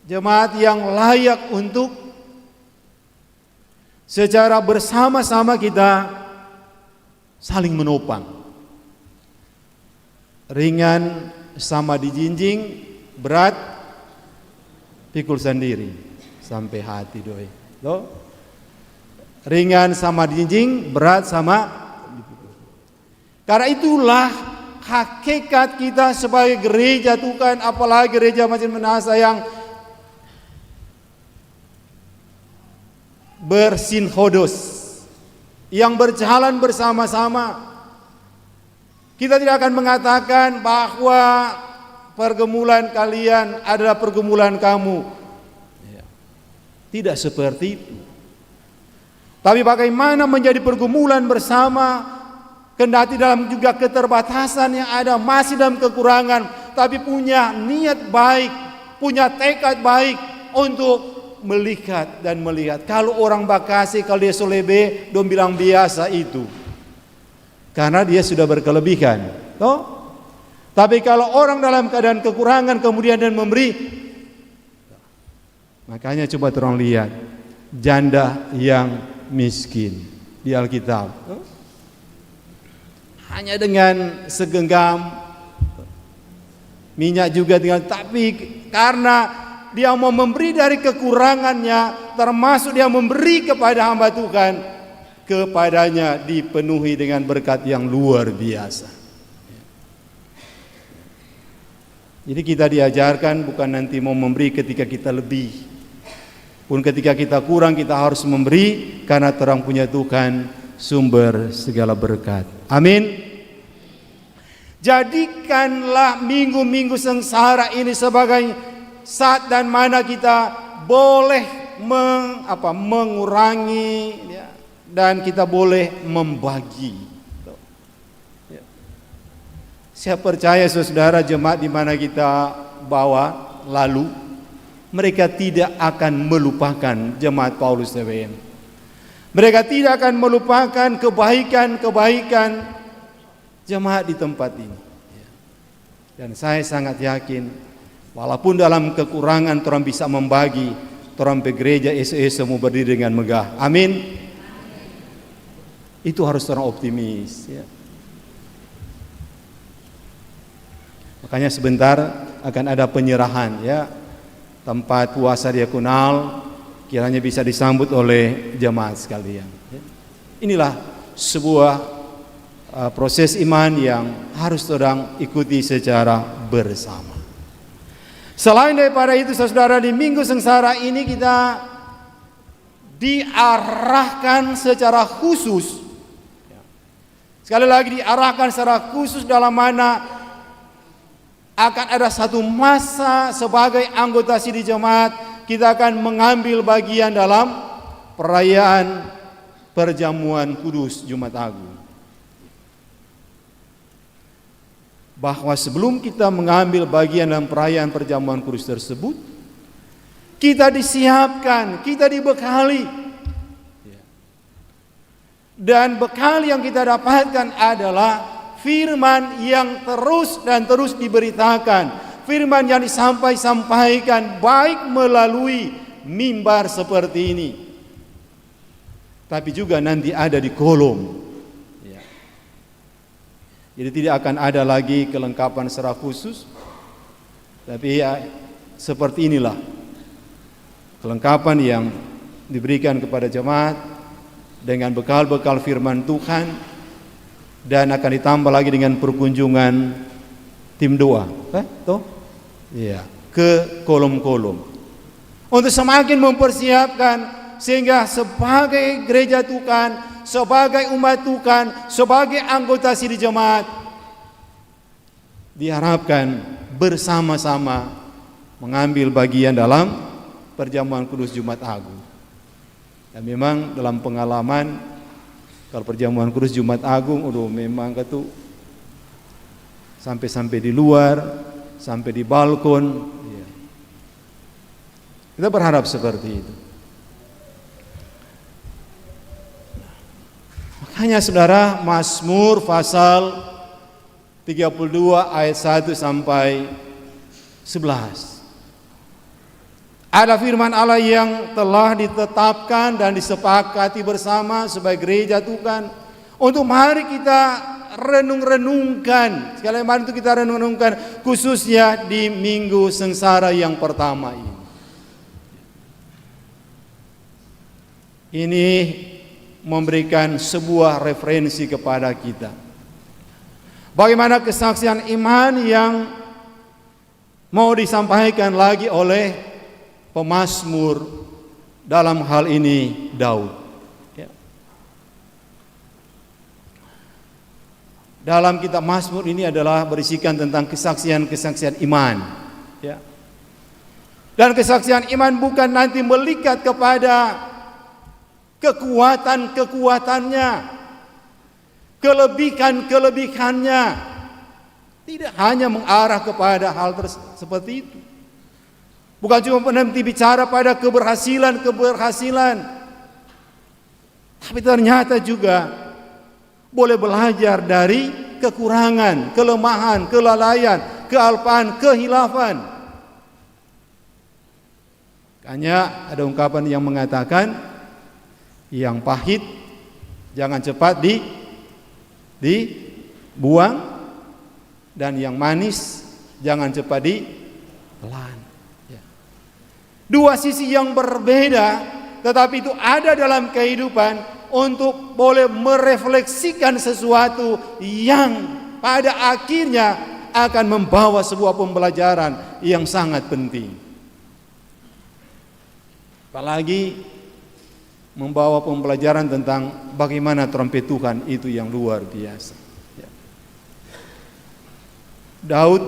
jemaat yang layak untuk secara bersama-sama kita saling menopang. Ringan sama dijinjing, berat pikul sendiri sampai hati doi. Loh? Ringan sama dijinjing, berat sama dipikul. Karena itulah hakikat kita sebagai gereja Tuhan, apalagi gereja Masjid Minasa yang bersinhodos, yang berjalan bersama-sama. Kita tidak akan mengatakan bahwa pergumulan kalian adalah pergumulan kamu. Tidak seperti itu. Tapi bagaimana menjadi pergumulan bersama, kendati dalam juga keterbatasan yang ada, masih dalam kekurangan, tapi punya niat baik, punya tekad baik untuk melihat dan melihat. Kalau orang Bakasi, kalau dia solebe, dong bilang biasa itu, karena dia sudah berkelebihan. Toh? Tapi kalau orang dalam keadaan kekurangan kemudian dan memberi, makanya coba terang lihat janda yang miskin di Alkitab. Hanya dengan segenggam minyak juga dengan, tapi karena dia mau memberi dari kekurangannya, termasuk dia memberi kepada hamba Tuhan, kepadanya dipenuhi dengan berkat yang luar biasa. Jadi kita diajarkan bukan nanti mau memberi ketika kita lebih, Pun ketika kita kurang, kita harus memberi, karena terang punya Tuhan sumber segala berkat. Amin. Jadikanlah minggu-minggu sengsara ini sebagai saat dan mana kita boleh mengurangi, ya, dan kita boleh membagi. Ya. Saya percaya saudara jemaat di mana kita bawa lalu, mereka tidak akan melupakan jemaat Paulus TWM. Mereka tidak akan melupakan kebaikan-kebaikan jemaat di tempat ini. Dan saya sangat yakin, walaupun dalam kekurangan orang bisa membagi, orang ke gereja esok-esok mau berdiri dengan megah. Amin. Itu harus orang optimis. Ya. Makanya sebentar akan ada penyerahan, ya. Tempat puasa diakonal kiranya bisa disambut oleh jemaat sekalian. Inilah sebuah proses iman yang harus orang ikuti secara bersama. Selain daripada itu, saudara, di minggu sengsara ini kita diarahkan secara khusus. Sekali lagi diarahkan secara khusus dalam mana akan ada satu masa sebagai anggota sidih jemaat kita akan mengambil bagian dalam perayaan perjamuan kudus Jumat Agung. Bahwa sebelum kita mengambil bagian dalam perayaan perjamuan kudus tersebut, kita disiapkan, kita dibekali. Dan bekal yang kita dapatkan adalah firman yang terus dan terus diberitakan, firman yang disampaikan baik melalui mimbar seperti ini, tapi juga nanti ada di kolom. Ya. Jadi tidak akan ada lagi kelengkapan secara khusus, tapi ya seperti inilah kelengkapan yang diberikan kepada jemaat dengan bekal-bekal firman Tuhan. Dan akan ditambah lagi dengan perkunjungan tim doa, ya, ke kolom-kolom untuk semakin mempersiapkan sehingga sebagai gereja Tuhan, sebagai umat Tuhan, sebagai anggota sidih jemaat diharapkan bersama-sama mengambil bagian dalam perjamuan kudus Jumat Agung. Dan memang dalam pengalaman, kalau perjamuan kudus Jumat Agung, memang itu sampai di luar, sampai di balkon. Ya. Kita berharap seperti itu. Makanya saudara, Mazmur pasal 32 ayat 1 sampai 11. Ada firman Allah yang telah ditetapkan dan disepakati bersama sebagai gereja Tuhan untuk mari kita renung-renungkan. Sekali lagi itu kita renung-renungkan khususnya di minggu sengsara yang pertama ini. Ini memberikan sebuah referensi kepada kita. Bagaimana kesaksian iman yang mau disampaikan lagi oleh pemazmur, dalam hal ini Daud. Ya. Dalam kitab Mazmur ini adalah berisikan tentang kesaksian-kesaksian iman. Ya. Dan kesaksian iman bukan nanti melihat kepada kekuatan-kekuatannya, kelebihan-kelebihannya. Tidak hanya mengarah kepada hal seperti itu. Bukan cuma berhenti bicara pada keberhasilan, tapi ternyata juga boleh belajar dari kekurangan, kelemahan, kelalaian, kealpaan, kehilafan. Hanya ada ungkapan yang mengatakan, yang pahit jangan cepat dibuang, dan yang manis jangan cepat ditelan. Dua sisi yang berbeda, tetapi itu ada dalam kehidupan untuk boleh merefleksikan sesuatu yang pada akhirnya akan membawa sebuah pembelajaran yang sangat penting. Apalagi membawa pembelajaran tentang bagaimana trompet Tuhan itu yang luar biasa. Ya. Daud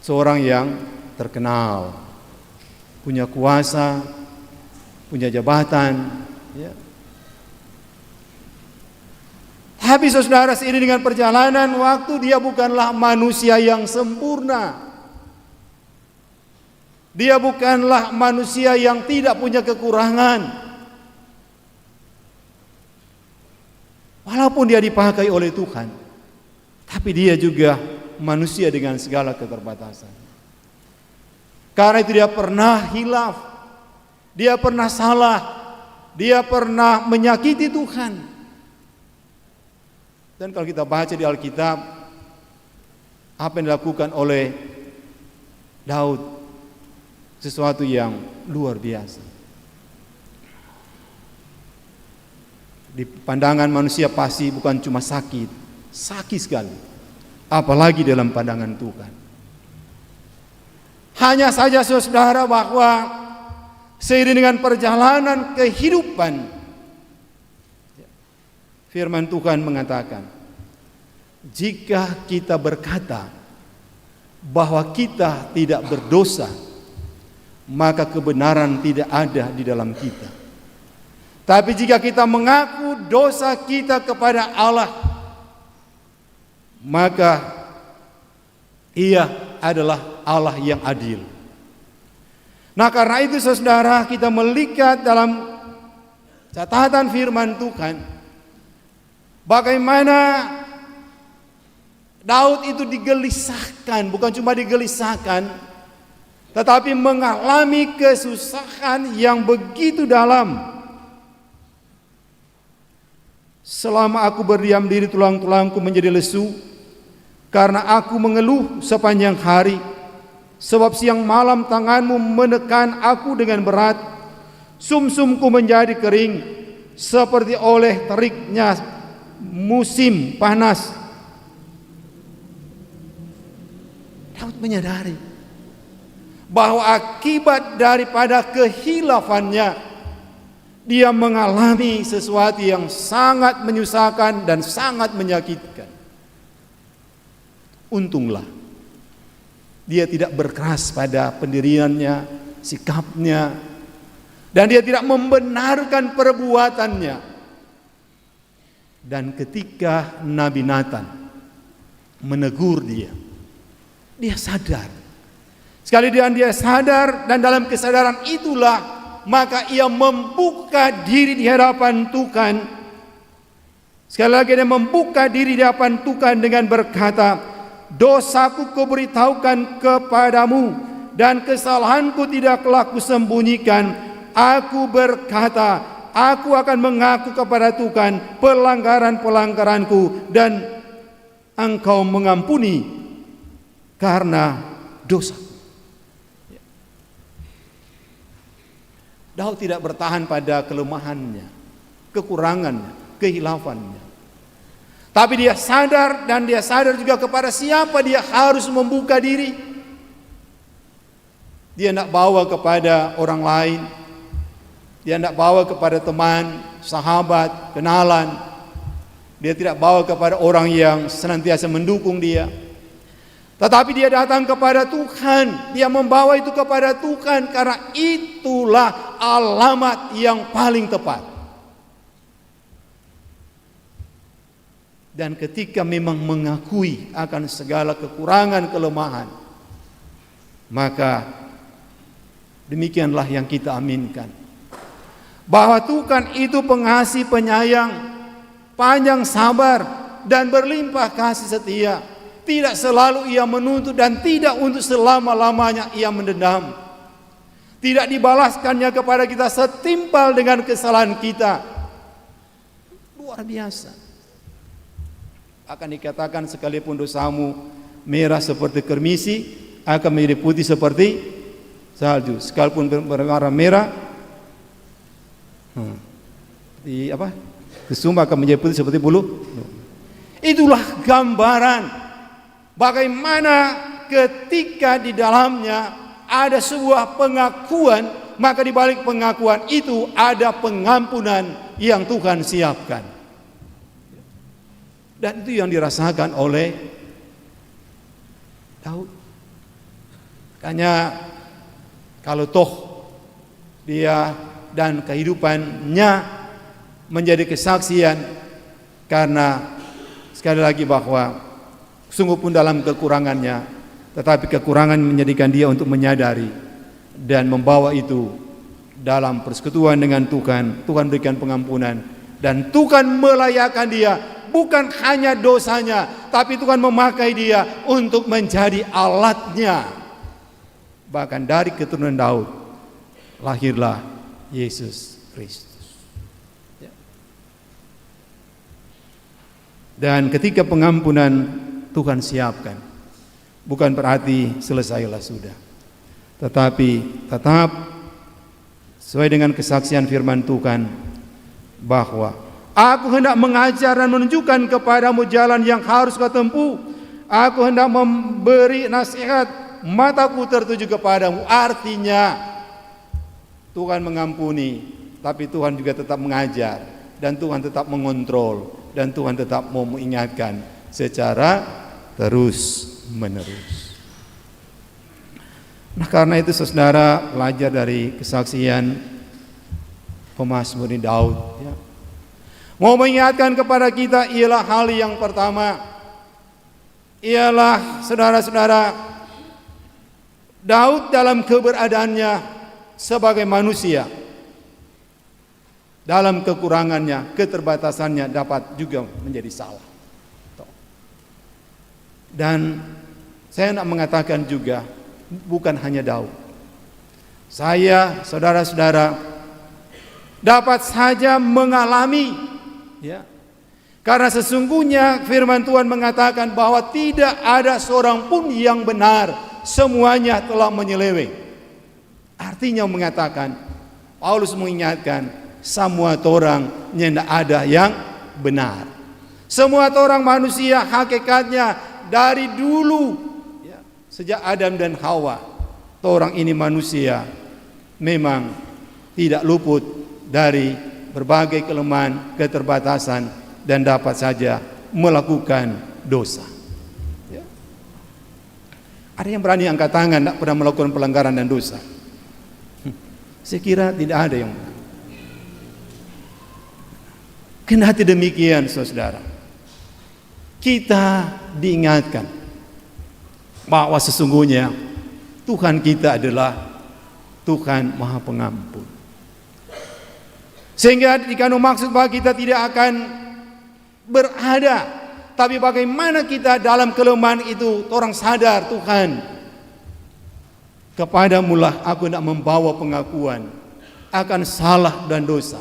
seorang yang terkenal, punya kuasa, punya jabatan. Ya. Tapi saudara, seiring dengan perjalanan waktu, dia bukanlah manusia yang sempurna. Dia bukanlah manusia yang tidak punya kekurangan. Walaupun dia dipakai oleh Tuhan, tapi dia juga manusia dengan segala keterbatasan. Karena itu dia pernah hilaf, dia pernah salah, dia pernah menyakiti Tuhan. Dan kalau kita baca di Alkitab, apa yang dilakukan oleh Daud, sesuatu yang luar biasa. Di pandangan manusia pasti bukan cuma sakit sekali. Apalagi dalam pandangan Tuhan. Hanya saja saudara, bahwa seiring dengan perjalanan kehidupan, firman Tuhan mengatakan, jika kita berkata bahwa kita tidak berdosa, maka kebenaran tidak ada di dalam kita. Tapi jika kita mengaku dosa kita kepada Allah, maka Ia adalah Allah yang adil. Nah, karena itu saudara, kita melihat dalam catatan firman Tuhan bagaimana Daud itu digelisahkan, bukan cuma digelisahkan, tetapi mengalami kesusahan yang begitu dalam. Selama aku berdiam diri, tulang-tulangku menjadi lesu, karena aku mengeluh sepanjang hari. Sebab siang malam tanganmu menekan aku dengan berat. Sumsumku menjadi kering, seperti oleh teriknya musim panas. Daud menyadari bahwa akibat daripada kehilafannya, dia mengalami sesuatu yang sangat menyusahkan dan sangat menyakitkan. Untunglah dia tidak berkeras pada pendiriannya, sikapnya, dan dia tidak membenarkan perbuatannya. Dan ketika Nabi Nathan menegur dia sadar. Sekali dia sadar, dan dalam kesadaran itulah maka ia membuka diri di hadapan Tuhan. Sekali lagi dia membuka diri di hadapan Tuhan dengan berkata, dosaku kuberitahukan kepadamu, dan kesalahanku tidaklah kusembunyikan. Aku berkata, aku akan mengaku kepada Tuhan pelanggaran-pelanggaranku, dan Engkau mengampuni karena dosa. Daud tidak bertahan pada kelemahannya, kekurangannya, kehilafannya. Tapi dia sadar, dan dia sadar juga kepada siapa dia harus membuka diri. Dia tidak bawa kepada orang lain, dia tidak bawa kepada teman, sahabat, kenalan. Dia tidak bawa kepada orang yang senantiasa mendukung dia. Tetapi dia datang kepada Tuhan, dia membawa itu kepada Tuhan, karena itulah alamat yang paling tepat. Dan ketika memang mengakui akan segala kekurangan, kelemahan, maka demikianlah yang kita aminkan, bahwa Tuhan itu pengasih, penyayang, panjang sabar, dan berlimpah kasih setia. Tidak selalu ia menuntut, dan tidak untuk selama-lamanya ia mendendam. Tidak dibalaskannya kepada kita setimpal dengan kesalahan kita. Luar biasa. Akan dikatakan, sekalipun dosamu merah seperti kermisi, akan menjadi putih seperti salju. Sekalipun berwarna merah, kesumba akan menjadi putih seperti bulu. Itulah gambaran bagaimana ketika di dalamnya ada sebuah pengakuan maka di balik pengakuan itu ada pengampunan yang Tuhan siapkan. Dan itu yang dirasakan oleh Daud. Makanya kalau toh dia dan kehidupannya menjadi kesaksian, karena sekali lagi bahwa sungguh pun dalam kekurangannya, tetapi kekurangan menjadikan dia untuk menyadari dan membawa itu dalam persekutuan dengan Tuhan. Tuhan berikan pengampunan dan Tuhan melayakkan dia, bukan hanya dosanya, tapi Tuhan memakai dia untuk menjadi alatnya. Bahkan dari keturunan Daud lahirlah Yesus Kristus. Dan ketika pengampunan Tuhan siapkan, bukan berarti selesailah sudah, tetapi tetap sesuai dengan kesaksian firman Tuhan bahwa aku hendak mengajar dan menunjukkan kepadamu jalan yang harus kau tempuh. Aku hendak memberi nasihat, mataku tertuju kepadamu. Artinya Tuhan mengampuni, tapi Tuhan juga tetap mengajar, dan Tuhan tetap mengontrol, dan Tuhan tetap mau mengingatkan secara terus menerus. Nah, karena itu saudara, belajar dari kesaksian pemazmur Daud, ya. Mau mengingatkan kepada kita ialah hal yang pertama, ialah saudara-saudara, Daud dalam keberadaannya sebagai manusia, dalam kekurangannya, keterbatasannya dapat juga menjadi salah. Dan saya nak mengatakan juga, bukan hanya Daud, saya, saudara-saudara, dapat saja mengalami, ya, karena sesungguhnya firman Tuhan mengatakan bahwa tidak ada seorang pun yang benar, semuanya telah menyeleweng. Artinya mengatakan, Paulus mengingatkan, semua orang tidak ada yang benar. Semua orang manusia hakikatnya dari dulu, ya, sejak Adam dan Hawa, orang ini manusia memang tidak luput dari berbagai kelemahan, keterbatasan, dan dapat saja melakukan dosa. Ya. Ada yang berani angkat tangan tidak pernah melakukan pelanggaran dan dosa? Saya kira tidak ada yang. Kendati demikian, saudara, kita diingatkan bahwa sesungguhnya Tuhan kita adalah Tuhan Maha Pengampun. Sehingga dikandung maksud bahwa kita tidak akan berada, tapi bagaimana kita dalam kelemahan itu orang sadar, Tuhan, kepadamulah aku hendak membawa pengakuan akan salah dan dosa.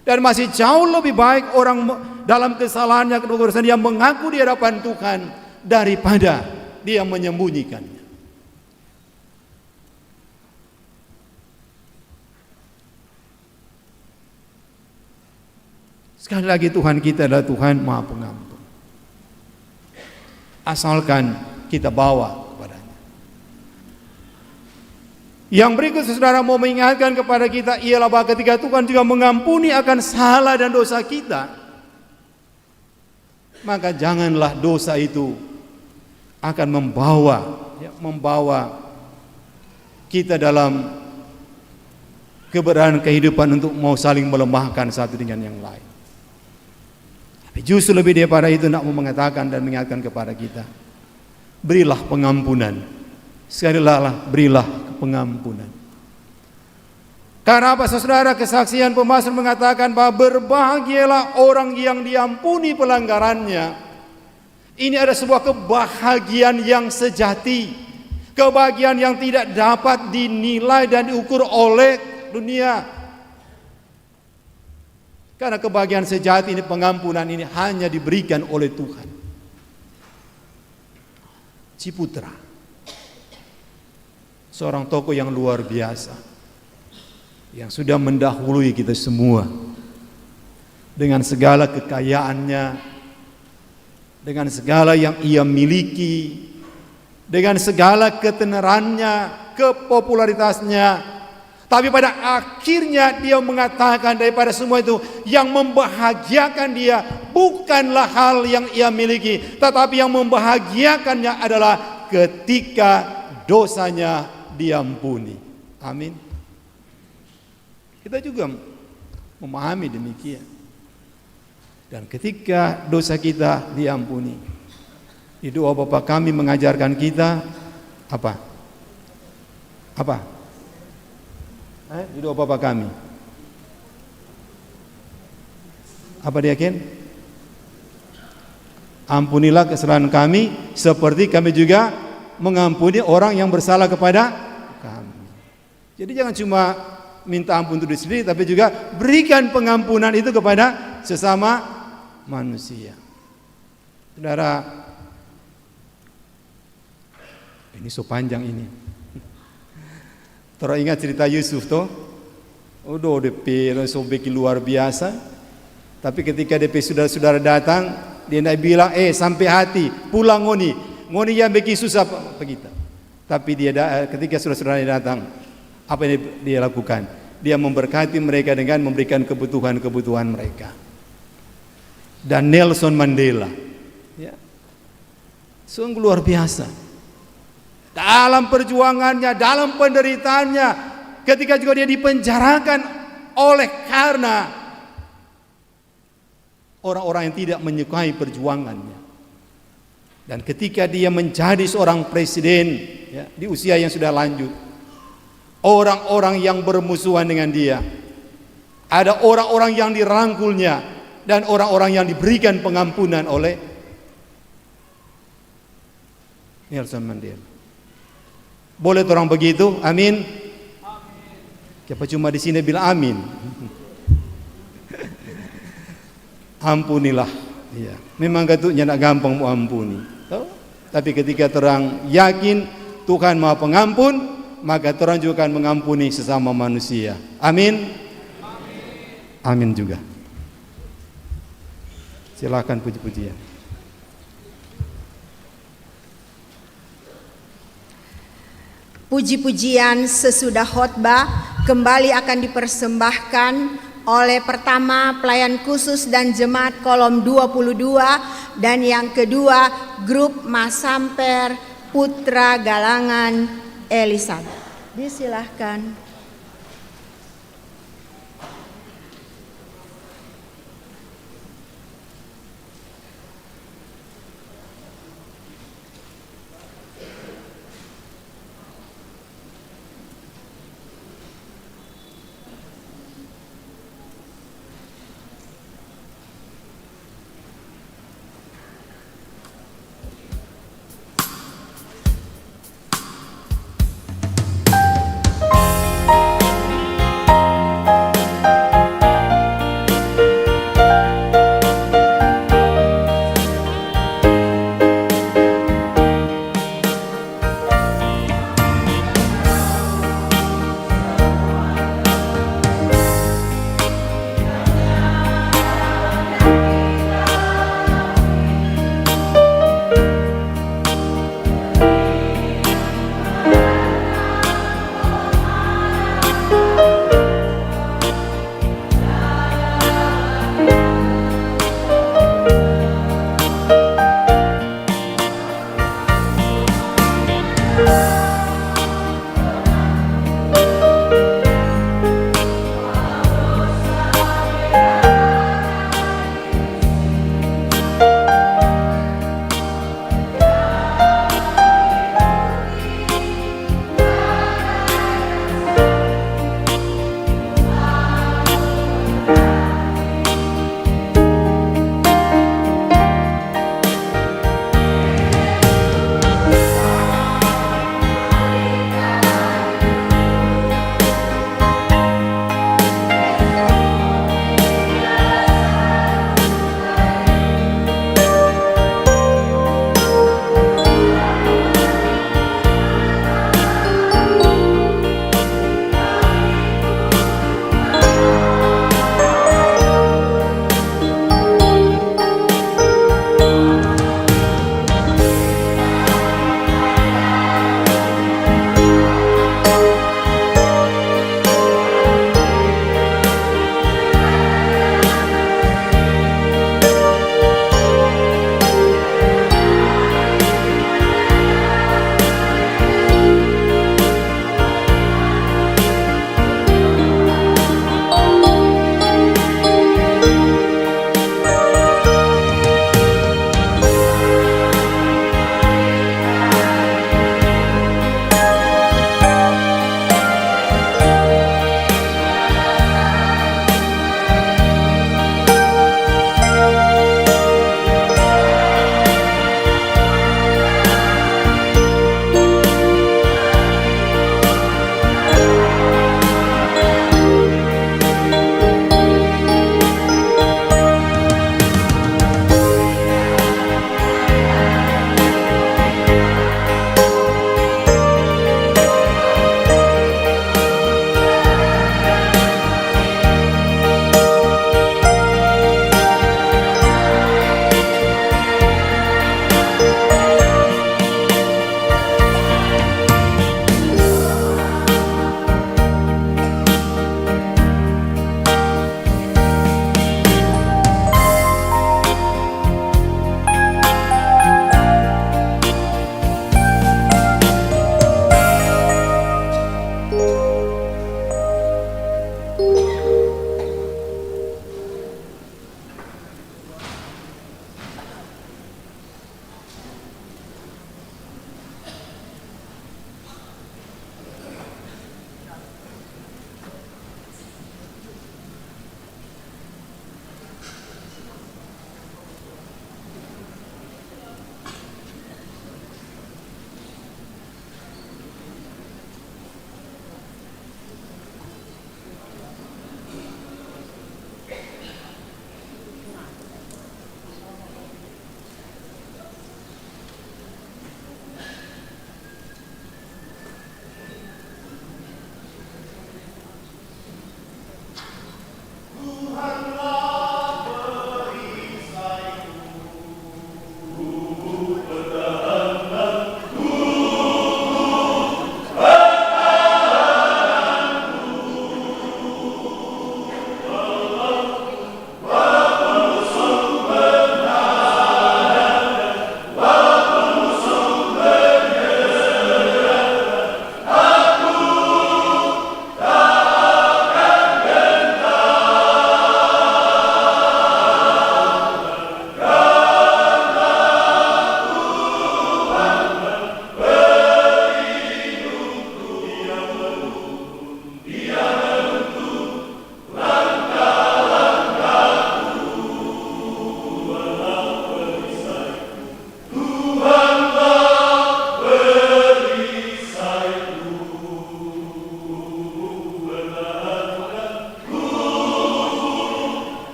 Dan masih jauh lebih baik orang dalam kesalahannya, kedosan yang mengaku di hadapan Tuhan daripada dia menyembunyikannya. Sekali lagi, Tuhan kita adalah Tuhan Maha Pengampun. Asalkan kita bawa kepadanya. Yang berikut saudara mau mengingatkan kepada kita ialah bahwa ketika Tuhan juga mengampuni akan salah dan dosa kita, maka janganlah dosa itu akan membawa kita dalam keberadaan kehidupan untuk mau saling melemahkan satu dengan yang lain. Tapi justru lebih daripada itu nak mau mengatakan dan mengingatkan kepada kita, berilah pengampunan. Sekali lagi berilah pengampunan. Karena apa saudara? Kesaksian pemazmur mengatakan bahwa berbahagialah orang yang diampuni pelanggarannya. Ini ada sebuah kebahagiaan yang sejati, kebahagiaan yang tidak dapat dinilai dan diukur oleh dunia. Karena kebahagiaan sejati ini, pengampunan ini hanya diberikan oleh Tuhan. Ciputra, seorang tokoh yang luar biasa, yang sudah mendahului kita semua dengan segala kekayaannya, dengan segala yang ia miliki, dengan segala ketenarannya, kepopularitasnya, Tapi pada akhirnya dia mengatakan daripada semua itu, yang membahagiakan dia bukanlah hal yang ia miliki, tetapi yang membahagiakannya adalah ketika dosanya diampuni. Amin. Kita juga memahami demikian. Dan ketika dosa kita diampuni, di doa Bapa kami mengajarkan kita apa? Di doa Bapa kami. Apa dia Ken? Ampunilah kesalahan kami seperti kami juga mengampuni orang yang bersalah kepada kami. Jadi jangan cuma minta ampun untuk diri sendiri, tapi juga berikan pengampunan itu kepada sesama manusia. Saudara, ini so panjang ini. Teringat cerita Yusuf toh? Udah DP so bikin luar biasa. Tapi ketika DP saudara-saudara datang, dia nak bilang, sampai hati, pulang ngoni yang bikin susah kita. Tapi ketika saudara-saudara datang, apa yang dia lakukan? Dia memberkati mereka dengan memberikan kebutuhan-kebutuhan mereka. Dan Nelson Mandela, ya, sungguh luar biasa. Dalam perjuangannya, dalam penderitaannya, ketika juga dia dipenjarakan oleh karena orang-orang yang tidak menyukai perjuangannya. Dan ketika dia menjadi seorang presiden, ya, di usia yang sudah lanjut, orang-orang yang bermusuhan dengan dia, ada orang-orang yang dirangkulnya, dan orang-orang yang diberikan pengampunan oleh Nelson Mandela. Boleh orang begitu? Amin. Siapa cuma di sini bilang amin. Ampunilah. Ya. Memang katanya nak gampang mau ampuni. Tapi ketika terang yakin Tuhan Maha Pengampun, maka terang juga akan mengampuni sesama manusia. Amin. Amin juga. Silakan puji-pujian. Puji-pujian sesudah khotbah kembali akan dipersembahkan oleh pertama pelayan khusus dan jemaat kolom 22, dan yang kedua grup Masamper Putra Galangan Elizabeth. Disilahkan.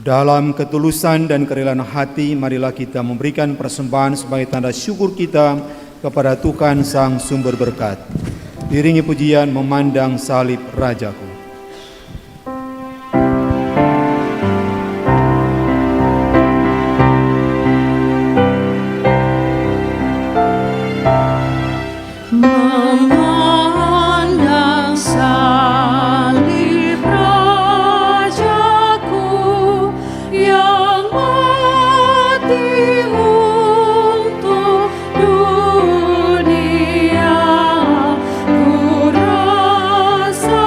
Dalam ketulusan dan kerelaan hati, marilah kita memberikan persembahan sebagai tanda syukur kita kepada Tuhan Sang Sumber Berkat. Diringi pujian memandang salib Rajaku. Memandang salib Rajaku yang mati untuk dunia, ku rasa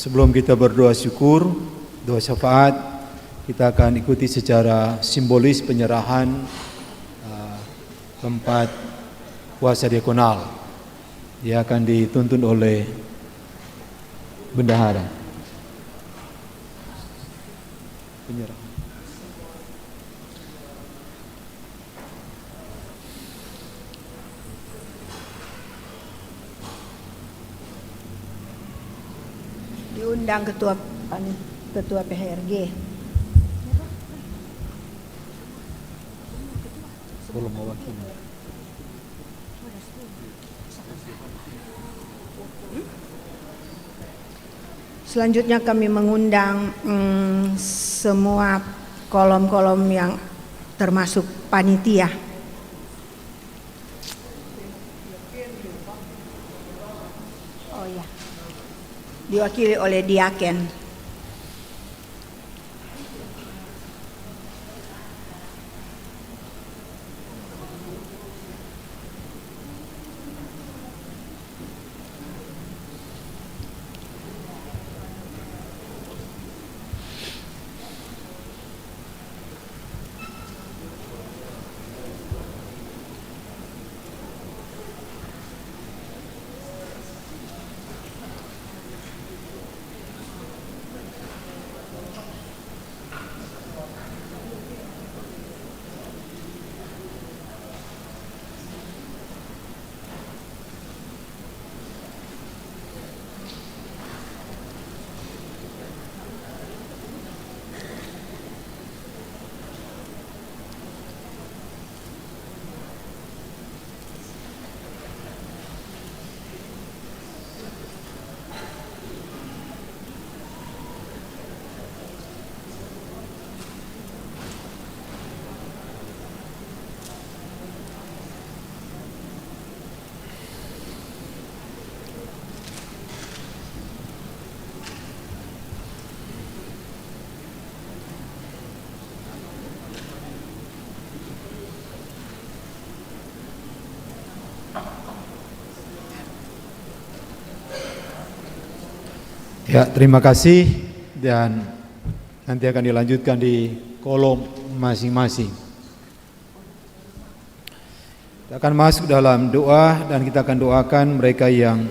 Sebelum kita berdoa syukur, doa syafaat, kita akan ikuti secara simbolis penyerahan tempat kuasa diakonal. Dia akan dituntun oleh bendahara. Penyerahan. Diundang ketua PHRG. Belum mewakili. Selanjutnya kami mengundang semua kolom-kolom yang termasuk panitia. Oh ya, diwakili oleh Diaken. Ya, terima kasih, dan nanti akan dilanjutkan di kolom masing-masing. Kita akan masuk dalam doa dan kita akan doakan mereka yang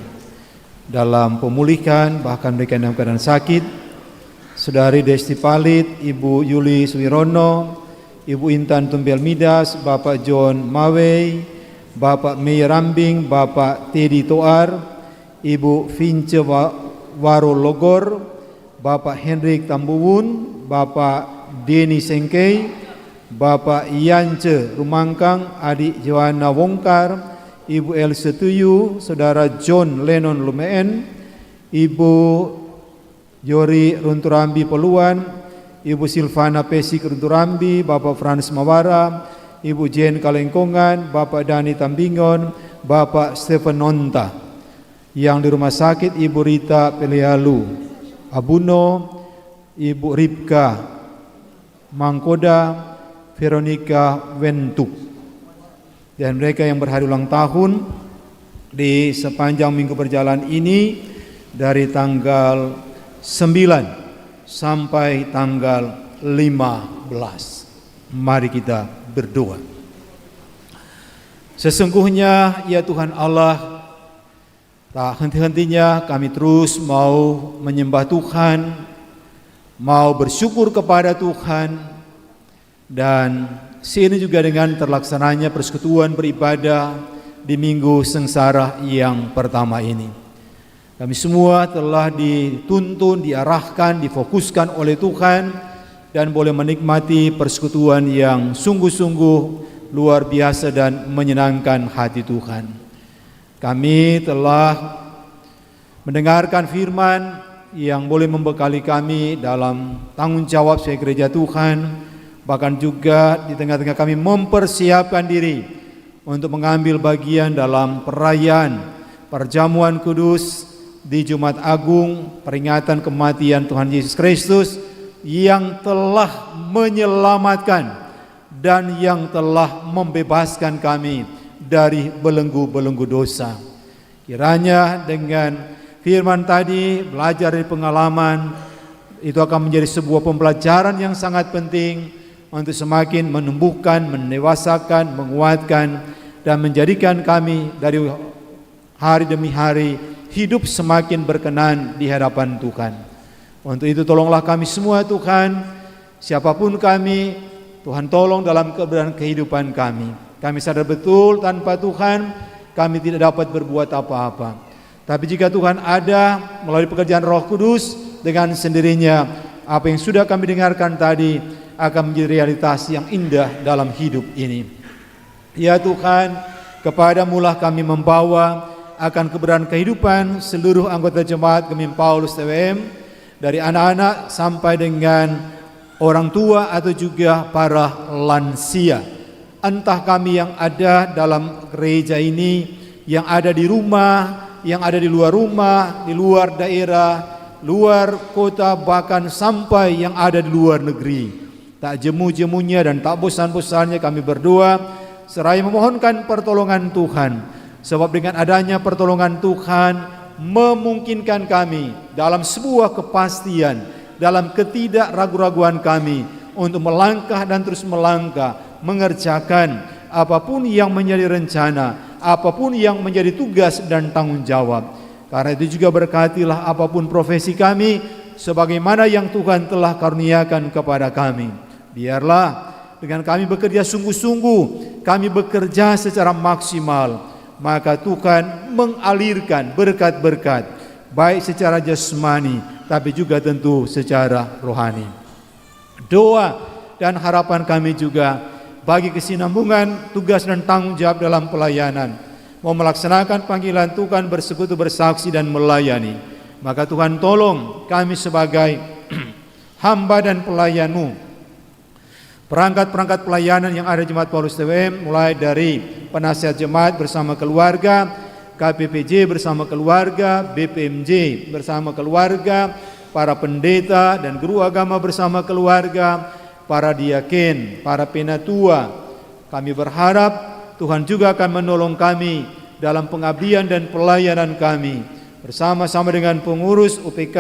dalam pemulihan, bahkan mereka yang dalam keadaan sakit. Saudari Desti Palit, Ibu Yuli Suwirono, Ibu Intan Tumpel Midas, Bapak John Mawei, Bapak Mei Rambing, Bapak Teddy Toar, Ibu Vince Waro Logor, Bapak Hendrik Tambuwun, Bapak Denny Sengkei, Bapak Yance Rumangkang, Adik Johanna Wongkar, Ibu El Setuyu, Saudara John Lennon Lumeen, Ibu Yori Runturambi Peluan, Ibu Silvana Pesik Runturambi, Bapak Frans Mawara, Ibu Jen Kalengkongan, Bapak Dani Tambingon, Bapak Stephen Nonta. Yang di rumah sakit Ibu Rita Pelialu Abuno, Ibu Ripka Mangkoda, Veronica Wentuk, dan mereka yang berhari ulang tahun di sepanjang minggu berjalan ini dari tanggal 9 sampai tanggal 15. Mari kita berdoa. Sesungguhnya ya Tuhan Allah, tak henti-hentinya kami terus mau menyembah Tuhan, mau bersyukur kepada Tuhan, dan sini juga dengan terlaksananya persekutuan beribadah di minggu sengsara yang pertama ini. Kami semua telah dituntun, diarahkan, difokuskan oleh Tuhan, dan boleh menikmati persekutuan yang sungguh-sungguh luar biasa dan menyenangkan hati Tuhan. Kami telah mendengarkan firman yang boleh membekali kami dalam tanggung jawab sebagai gereja Tuhan, bahkan juga di tengah-tengah kami mempersiapkan diri untuk mengambil bagian dalam perayaan perjamuan kudus di Jumat Agung, peringatan kematian Tuhan Yesus Kristus yang telah menyelamatkan dan yang telah membebaskan kami dari belenggu-belenggu dosa. Kiranya dengan firman tadi, belajar dari pengalaman, itu akan menjadi sebuah pembelajaran yang sangat penting untuk semakin menumbuhkan, mendewasakan, menguatkan, dan menjadikan kami dari hari demi hari hidup semakin berkenan di hadapan Tuhan. Untuk itu tolonglah kami semua Tuhan, siapapun kami, Tuhan tolong dalam keberadaan kehidupan kami. Kami sadar betul tanpa Tuhan kami tidak dapat berbuat apa-apa. Tapi jika Tuhan ada melalui pekerjaan Roh Kudus, dengan sendirinya apa yang sudah kami dengarkan tadi akan menjadi realitas yang indah dalam hidup ini. Ya Tuhan, kepadamu-lah kami membawa akan keberadaan kehidupan seluruh anggota jemaat Gemim Paulus TWM, dari anak-anak sampai dengan orang tua atau juga para lansia. Entah kami yang ada dalam gereja ini, yang ada di rumah, yang ada di luar daerah, luar kota, bahkan sampai yang ada di luar negeri. Tak jemu-jemunya dan tak bosan-bosannya kami berdoa seraya memohonkan pertolongan Tuhan. Sebab dengan adanya pertolongan Tuhan memungkinkan kami dalam sebuah kepastian, dalam ketidakragu-raguan kami untuk melangkah dan terus melangkah, mengerjakan apapun yang menjadi rencana, apapun yang menjadi tugas dan tanggung jawab. Karena itu juga berkatilah apapun profesi kami, sebagaimana yang Tuhan telah karuniakan kepada kami. Biarlah dengan kami bekerja sungguh-sungguh, kami bekerja secara maksimal, maka Tuhan mengalirkan berkat-berkat, baik secara jasmani, tapi juga tentu secara rohani. Doa dan harapan kami juga bagi kesinambungan tugas dan tanggung jawab dalam pelayanan, mau melaksanakan panggilan Tuhan, bersekutu, bersaksi dan melayani. Maka Tuhan tolong kami sebagai hamba dan pelayan-Mu, perangkat-perangkat pelayanan yang ada Jemaat Paulus TWM, mulai dari penasihat jemaat bersama keluarga, KPPJ bersama keluarga, BPMJ bersama keluarga, para pendeta dan guru agama bersama keluarga, para diaken, para penatua. Kami berharap Tuhan juga akan menolong kami dalam pengabdian dan pelayanan kami, bersama-sama dengan pengurus UPK,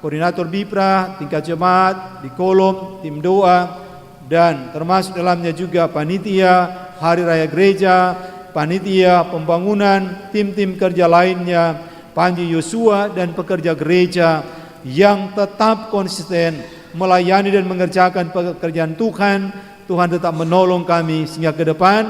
koordinator BIPRA, tingkat jemaat, di kolom, tim doa, dan termasuk dalamnya juga panitia Hari Raya Gereja, panitia pembangunan, tim-tim kerja lainnya, Panji Yosua dan pekerja gereja yang tetap konsisten melayani dan mengerjakan pekerjaan Tuhan. Tuhan tetap menolong kami sehingga ke depan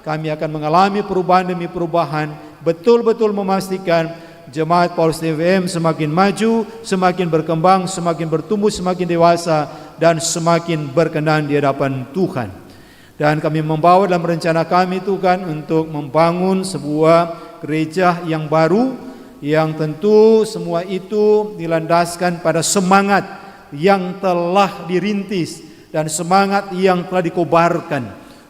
kami akan mengalami perubahan demi perubahan, betul-betul memastikan Jemaat Paulus TWM semakin maju, semakin berkembang, semakin bertumbuh, semakin dewasa, dan semakin berkenan di hadapan Tuhan. Dan kami membawa dalam rencana kami Tuhan untuk membangun sebuah gereja yang baru, yang tentu semua itu dilandaskan pada semangat yang telah dirintis dan semangat yang telah dikobarkan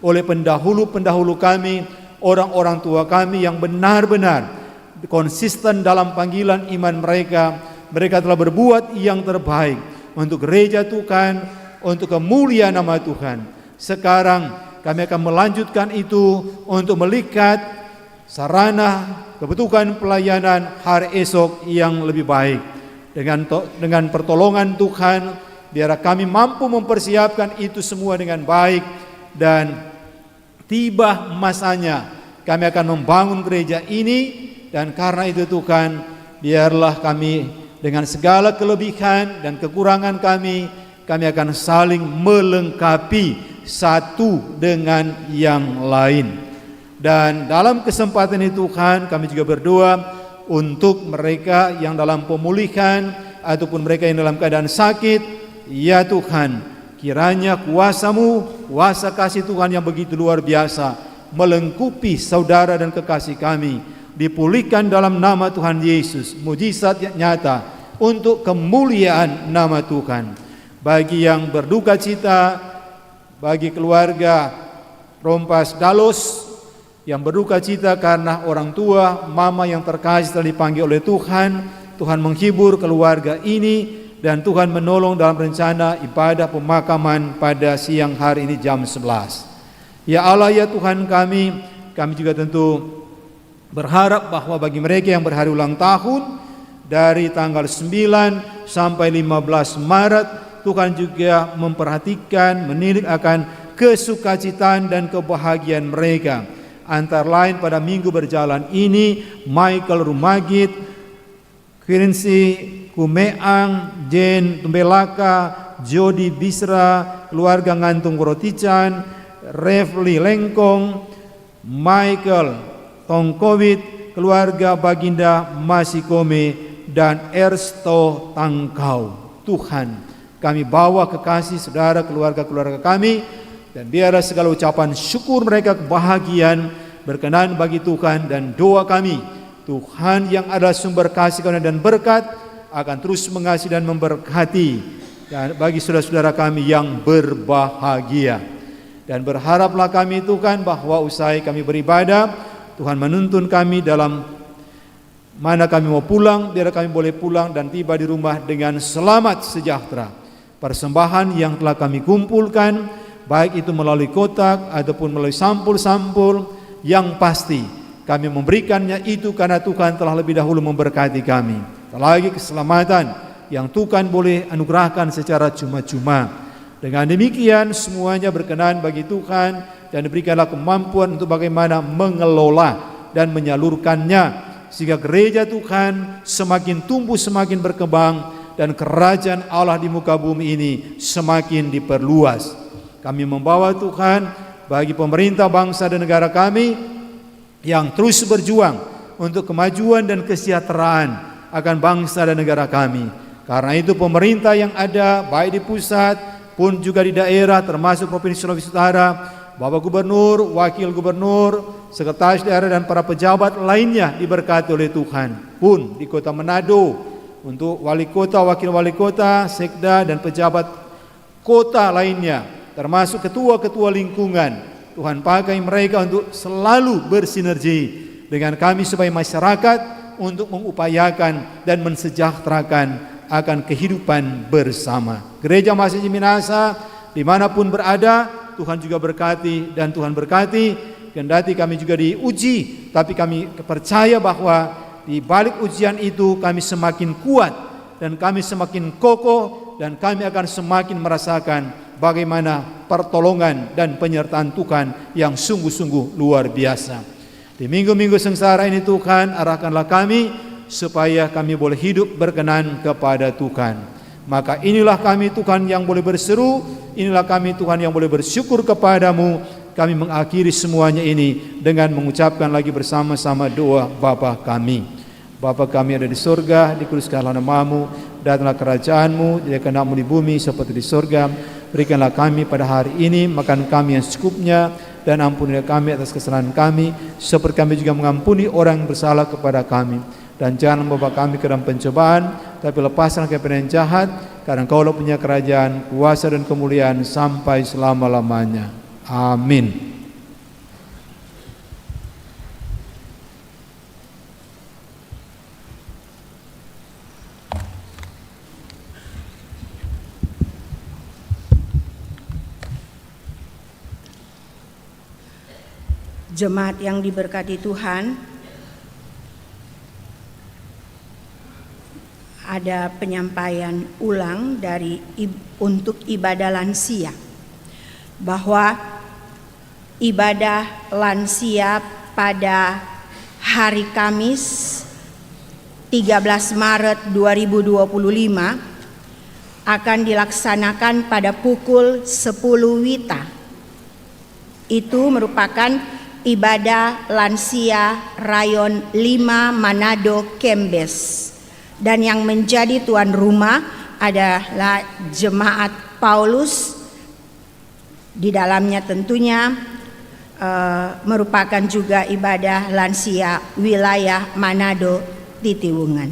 oleh pendahulu-pendahulu kami, orang-orang tua kami yang benar-benar konsisten dalam panggilan iman mereka. Mereka telah berbuat yang terbaik untuk gereja Tuhan, untuk kemuliaan nama Tuhan. Sekarang kami akan melanjutkan itu untuk melihat sarana kebutuhan pelayanan hari esok yang lebih baik. Dengan pertolongan Tuhan, biar kami mampu mempersiapkan itu semua dengan baik, dan tiba masanya kami akan membangun gereja ini. Dan karena itu Tuhan, biarlah kami dengan segala kelebihan dan kekurangan kami akan saling melengkapi satu dengan yang lain. Dan dalam kesempatan ini Tuhan, kami juga berdoa untuk mereka yang dalam pemulihan ataupun mereka yang dalam keadaan sakit. Ya Tuhan, kiranya kuasa-Mu, kuasa kasih Tuhan yang begitu luar biasa melengkapi saudara dan kekasih kami, dipulihkan dalam nama Tuhan Yesus, mujizat yang nyata untuk kemuliaan nama Tuhan. Bagi yang berduka cita, bagi keluarga Rompas Dalos yang berduka cita karena orang tua, mama yang terkasih telah dipanggil oleh Tuhan. Tuhan menghibur keluarga ini dan Tuhan menolong dalam rencana ibadah pemakaman pada siang hari ini jam 11. Ya Allah, ya Tuhan kami juga tentu berharap bahwa bagi mereka yang berhari ulang tahun dari tanggal 9 sampai 15 Maret, Tuhan juga memperhatikan, menilik akan kesukacitaan dan kebahagiaan mereka. Antara lain pada minggu berjalan ini, Michael Rumagit, Quincy Kumeang, Jane Tumbelaka, Jody Bisra, keluarga Ngantung Rotican, Refli Lengkong, Michael Tongkowit, keluarga Baginda Masikome, dan Ersto Tangkau. Tuhan, kami bawa kekasih saudara keluarga-keluarga kami, dan biarlah segala ucapan syukur mereka kebahagiaan berkenan bagi Tuhan, dan doa kami, Tuhan yang adalah sumber kasih karunia dan berkat akan terus mengasihi dan memberkati dan bagi saudara-saudara kami yang berbahagia. Dan berharaplah kami Tuhan bahwa usai kami beribadah, Tuhan menuntun kami dalam mana kami mau pulang, biar kami boleh pulang dan tiba di rumah dengan selamat sejahtera. Persembahan yang telah kami kumpulkan, baik itu melalui kotak ataupun melalui sampul-sampul, yang pasti kami memberikannya itu karena Tuhan telah lebih dahulu memberkati kami. Lagi keselamatan yang Tuhan boleh anugerahkan secara cuma-cuma. Dengan demikian semuanya berkenan bagi Tuhan dan diberikanlah kemampuan untuk bagaimana mengelola dan menyalurkannya sehingga gereja Tuhan semakin tumbuh, semakin berkembang dan kerajaan Allah di muka bumi ini semakin diperluas. Kami membawa Tuhan bagi pemerintah bangsa dan negara kami yang terus berjuang untuk kemajuan dan kesejahteraan akan bangsa dan negara kami. Karena itu pemerintah yang ada baik di pusat pun juga di daerah termasuk Provinsi Sulawesi Utara, Bapak Gubernur, Wakil Gubernur, Sekretaris Daerah dan para pejabat lainnya diberkati oleh Tuhan. Pun di Kota Manado untuk wali kota, wakil wali kota, sekda dan pejabat kota lainnya termasuk ketua-ketua lingkungan. Tuhan pakai mereka untuk selalu bersinergi dengan kami sebagai masyarakat untuk mengupayakan dan mensejahterakan akan kehidupan bersama. Gereja Masjid Minasa dimanapun berada, Tuhan juga berkati dan Tuhan berkati. Kendati kami juga diuji, tapi kami percaya bahwa di balik ujian itu kami semakin kuat dan kami semakin kokoh dan kami akan semakin merasakan bagaimana pertolongan dan penyertaan Tuhan yang sungguh-sungguh luar biasa. Di minggu-minggu sengsara ini Tuhan arahkanlah kami supaya kami boleh hidup berkenan kepada Tuhan. Maka inilah kami Tuhan yang boleh berseru, inilah kami Tuhan yang boleh bersyukur kepadamu. Kami mengakhiri semuanya ini dengan mengucapkan lagi bersama-sama doa Bapa kami. Bapa kami ada di surga, dikuduskanlah namamu, datanglah kerajaanmu, jadi kehendakmu di bumi seperti di surga. Berikanlah kami pada hari ini makan kami yang secukupnya, dan ampunilah kami atas kesalahan kami, seperti kami juga mengampuni orang yang bersalah kepada kami. Dan jangan membawa kami ke dalam pencobaan, tapi lepaskan kami dari yang jahat, karena Engkaulah punya kerajaan, kuasa dan kemuliaan sampai selama-lamanya. Amin. Jemaat yang diberkati Tuhan, ada penyampaian ulang untuk ibadah lansia, bahwa ibadah lansia pada hari Kamis 13 Maret 2025 akan dilaksanakan pada pukul 10 WITA. Itu merupakan ibadah lansia Rayon 5 Manado Kembes, dan yang menjadi tuan rumah adalah Jemaat Paulus. Di dalamnya tentunya merupakan juga ibadah lansia wilayah Manado Titiwungan.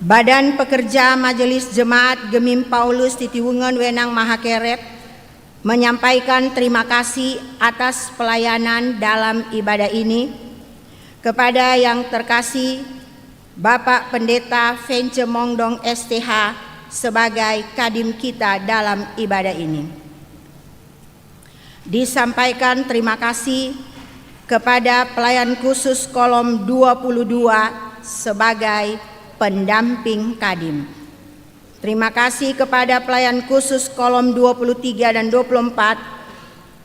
Badan Pekerja Majelis Jemaat Gemim Paulus Titiwungan Wenang Mahakeret menyampaikan terima kasih atas pelayanan dalam ibadah ini kepada yang terkasih Bapak Pendeta Vence Mongdong STH sebagai kadim kita dalam ibadah ini. Disampaikan terima kasih kepada pelayan khusus kolom 22 sebagai pendamping kadim. Terima kasih kepada pelayan khusus kolom 23 dan 24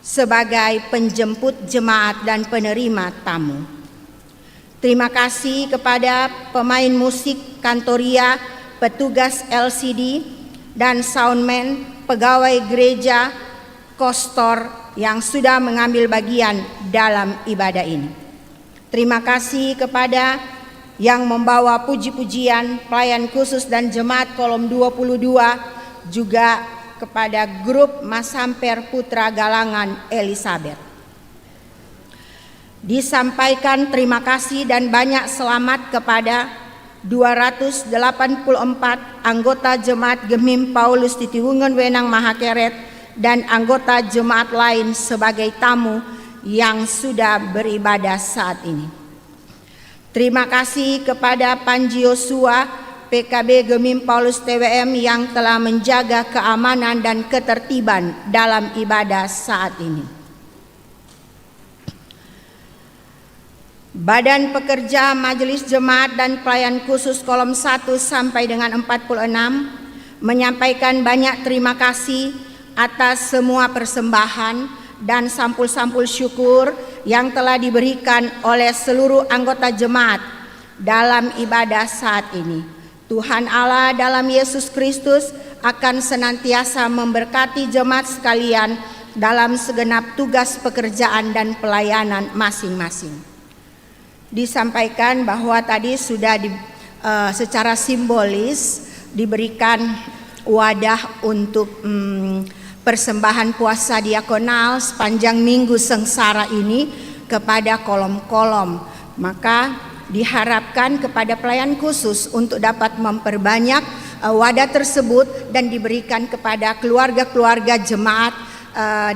sebagai penjemput jemaat dan penerima tamu. Terima kasih kepada pemain musik kantoria, petugas LCD, dan soundman, pegawai gereja, kostor yang sudah mengambil bagian dalam ibadah ini. Terima kasih kepada yang membawa puji-pujian, pelayan khusus dan jemaat kolom 22, juga kepada grup Masamper Putra Galangan Elizabeth. Disampaikan terima kasih dan banyak selamat kepada 284 anggota jemaat Gemim Paulus Titiwungan Wenang Mahakeret dan anggota jemaat lain sebagai tamu yang sudah beribadah saat ini. Terima kasih kepada Panji Yosua PKB Gemim Paulus TWM yang telah menjaga keamanan dan ketertiban dalam ibadah saat ini. Badan Pekerja Majelis Jemaat dan Pelayan Khusus kolom 1 sampai dengan 46 menyampaikan banyak terima kasih atas semua persembahan dan sampul-sampul syukur yang telah diberikan oleh seluruh anggota jemaat dalam ibadah saat ini. Tuhan Allah dalam Yesus Kristus akan senantiasa memberkati jemaat sekalian dalam segenap tugas pekerjaan dan pelayanan masing-masing. Disampaikan bahwa tadi sudah secara simbolis diberikan wadah untuk persembahan puasa diakonal sepanjang minggu sengsara ini kepada kolom-kolom. Maka diharapkan kepada pelayan khusus untuk dapat memperbanyak wadah tersebut dan diberikan kepada keluarga-keluarga jemaat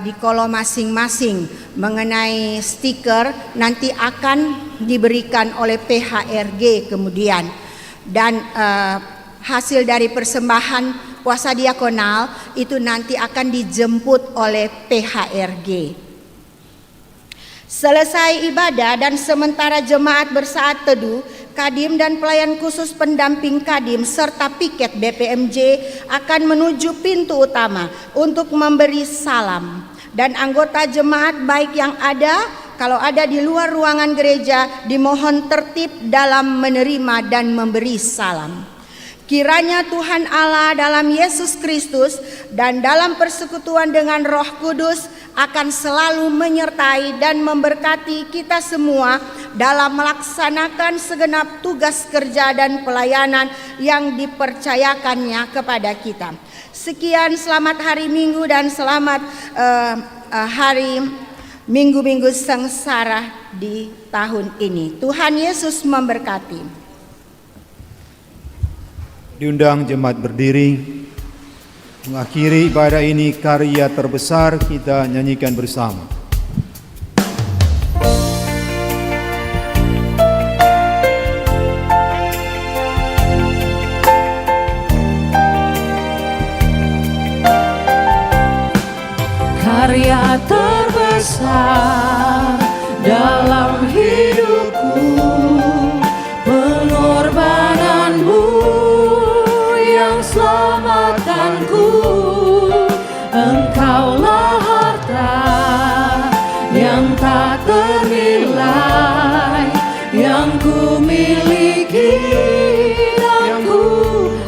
di kolom masing-masing. Mengenai stiker nanti akan diberikan oleh PHRG kemudian, dan hasil dari persembahan puasa diakonal itu nanti akan dijemput oleh PHRG. Selesai ibadah dan sementara jemaat bersaat teduh, kadim dan pelayan khusus pendamping kadim serta piket BPMJ akan menuju pintu utama untuk memberi salam. Dan anggota jemaat baik yang ada, kalau ada di luar ruangan gereja, dimohon tertib dalam menerima dan memberi salam. Kiranya Tuhan Allah dalam Yesus Kristus dan dalam persekutuan dengan Roh Kudus akan selalu menyertai dan memberkati kita semua dalam melaksanakan segenap tugas kerja dan pelayanan yang dipercayakannya kepada kita. Sekian, selamat hari Minggu dan selamat hari Minggu-minggu sengsara di tahun ini. Tuhan Yesus memberkati. Diundang jemaat berdiri. Mengakhiri ibadah ini, karya terbesar kita nyanyikan bersama. Karya terbesar dalam hidupku, pengorbananmu yang selamatkanku. Engkaulah harta yang tak ternilai, yang ku miliki dan ku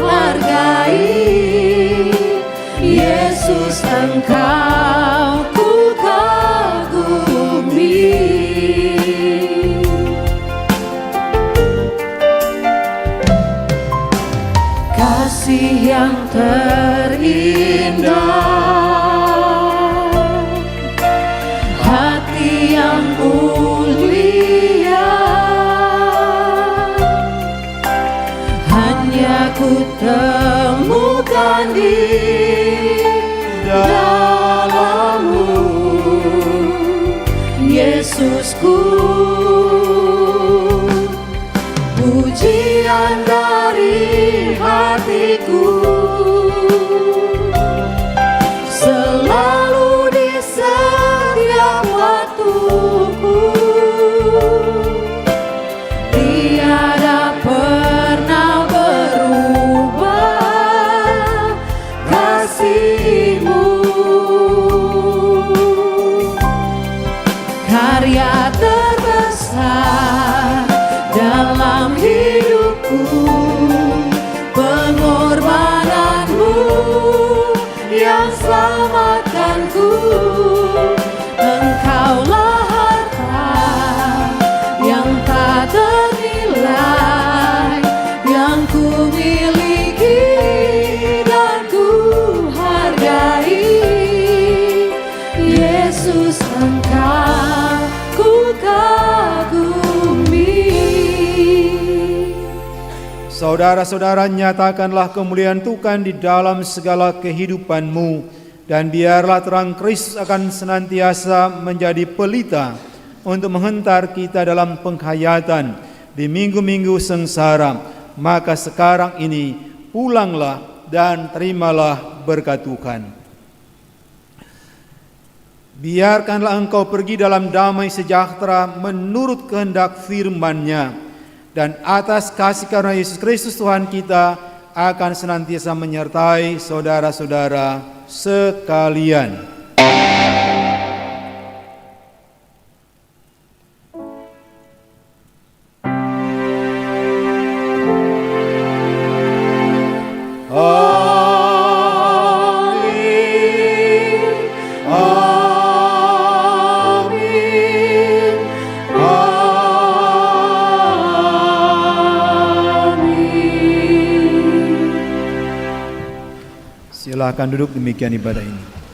hargai. Yesus, Engkau ku kagumi. Kasih yang terindah, hati yang mulia, hanya ku temukan di dalam-Mu, Yesusku. Pujian dari hatiku selalu di setiap waktuku, tiada pernah berubah kasih-Mu. Karya terbesar dalam hidupku, pengorbanan-Mu yang selamatkanku. Engkaulah harta yang tak ternilai, yang ku miliki dan ku hargai. Yesus, Engkau ku kagumi. Saudara-saudara, nyatakanlah kemuliaan Tuhan di dalam segala kehidupanmu, dan biarlah terang Kristus akan senantiasa menjadi pelita untuk menghentar kita dalam penghayatan di minggu-minggu sengsara. Maka sekarang ini pulanglah dan terimalah berkat Tuhan. Biarkanlah engkau pergi dalam damai sejahtera menurut kehendak firman-Nya, dan atas kasih karunia Yesus Kristus Tuhan kita akan senantiasa menyertai saudara-saudara sekalian. Silakan duduk, demikian ibadah ini.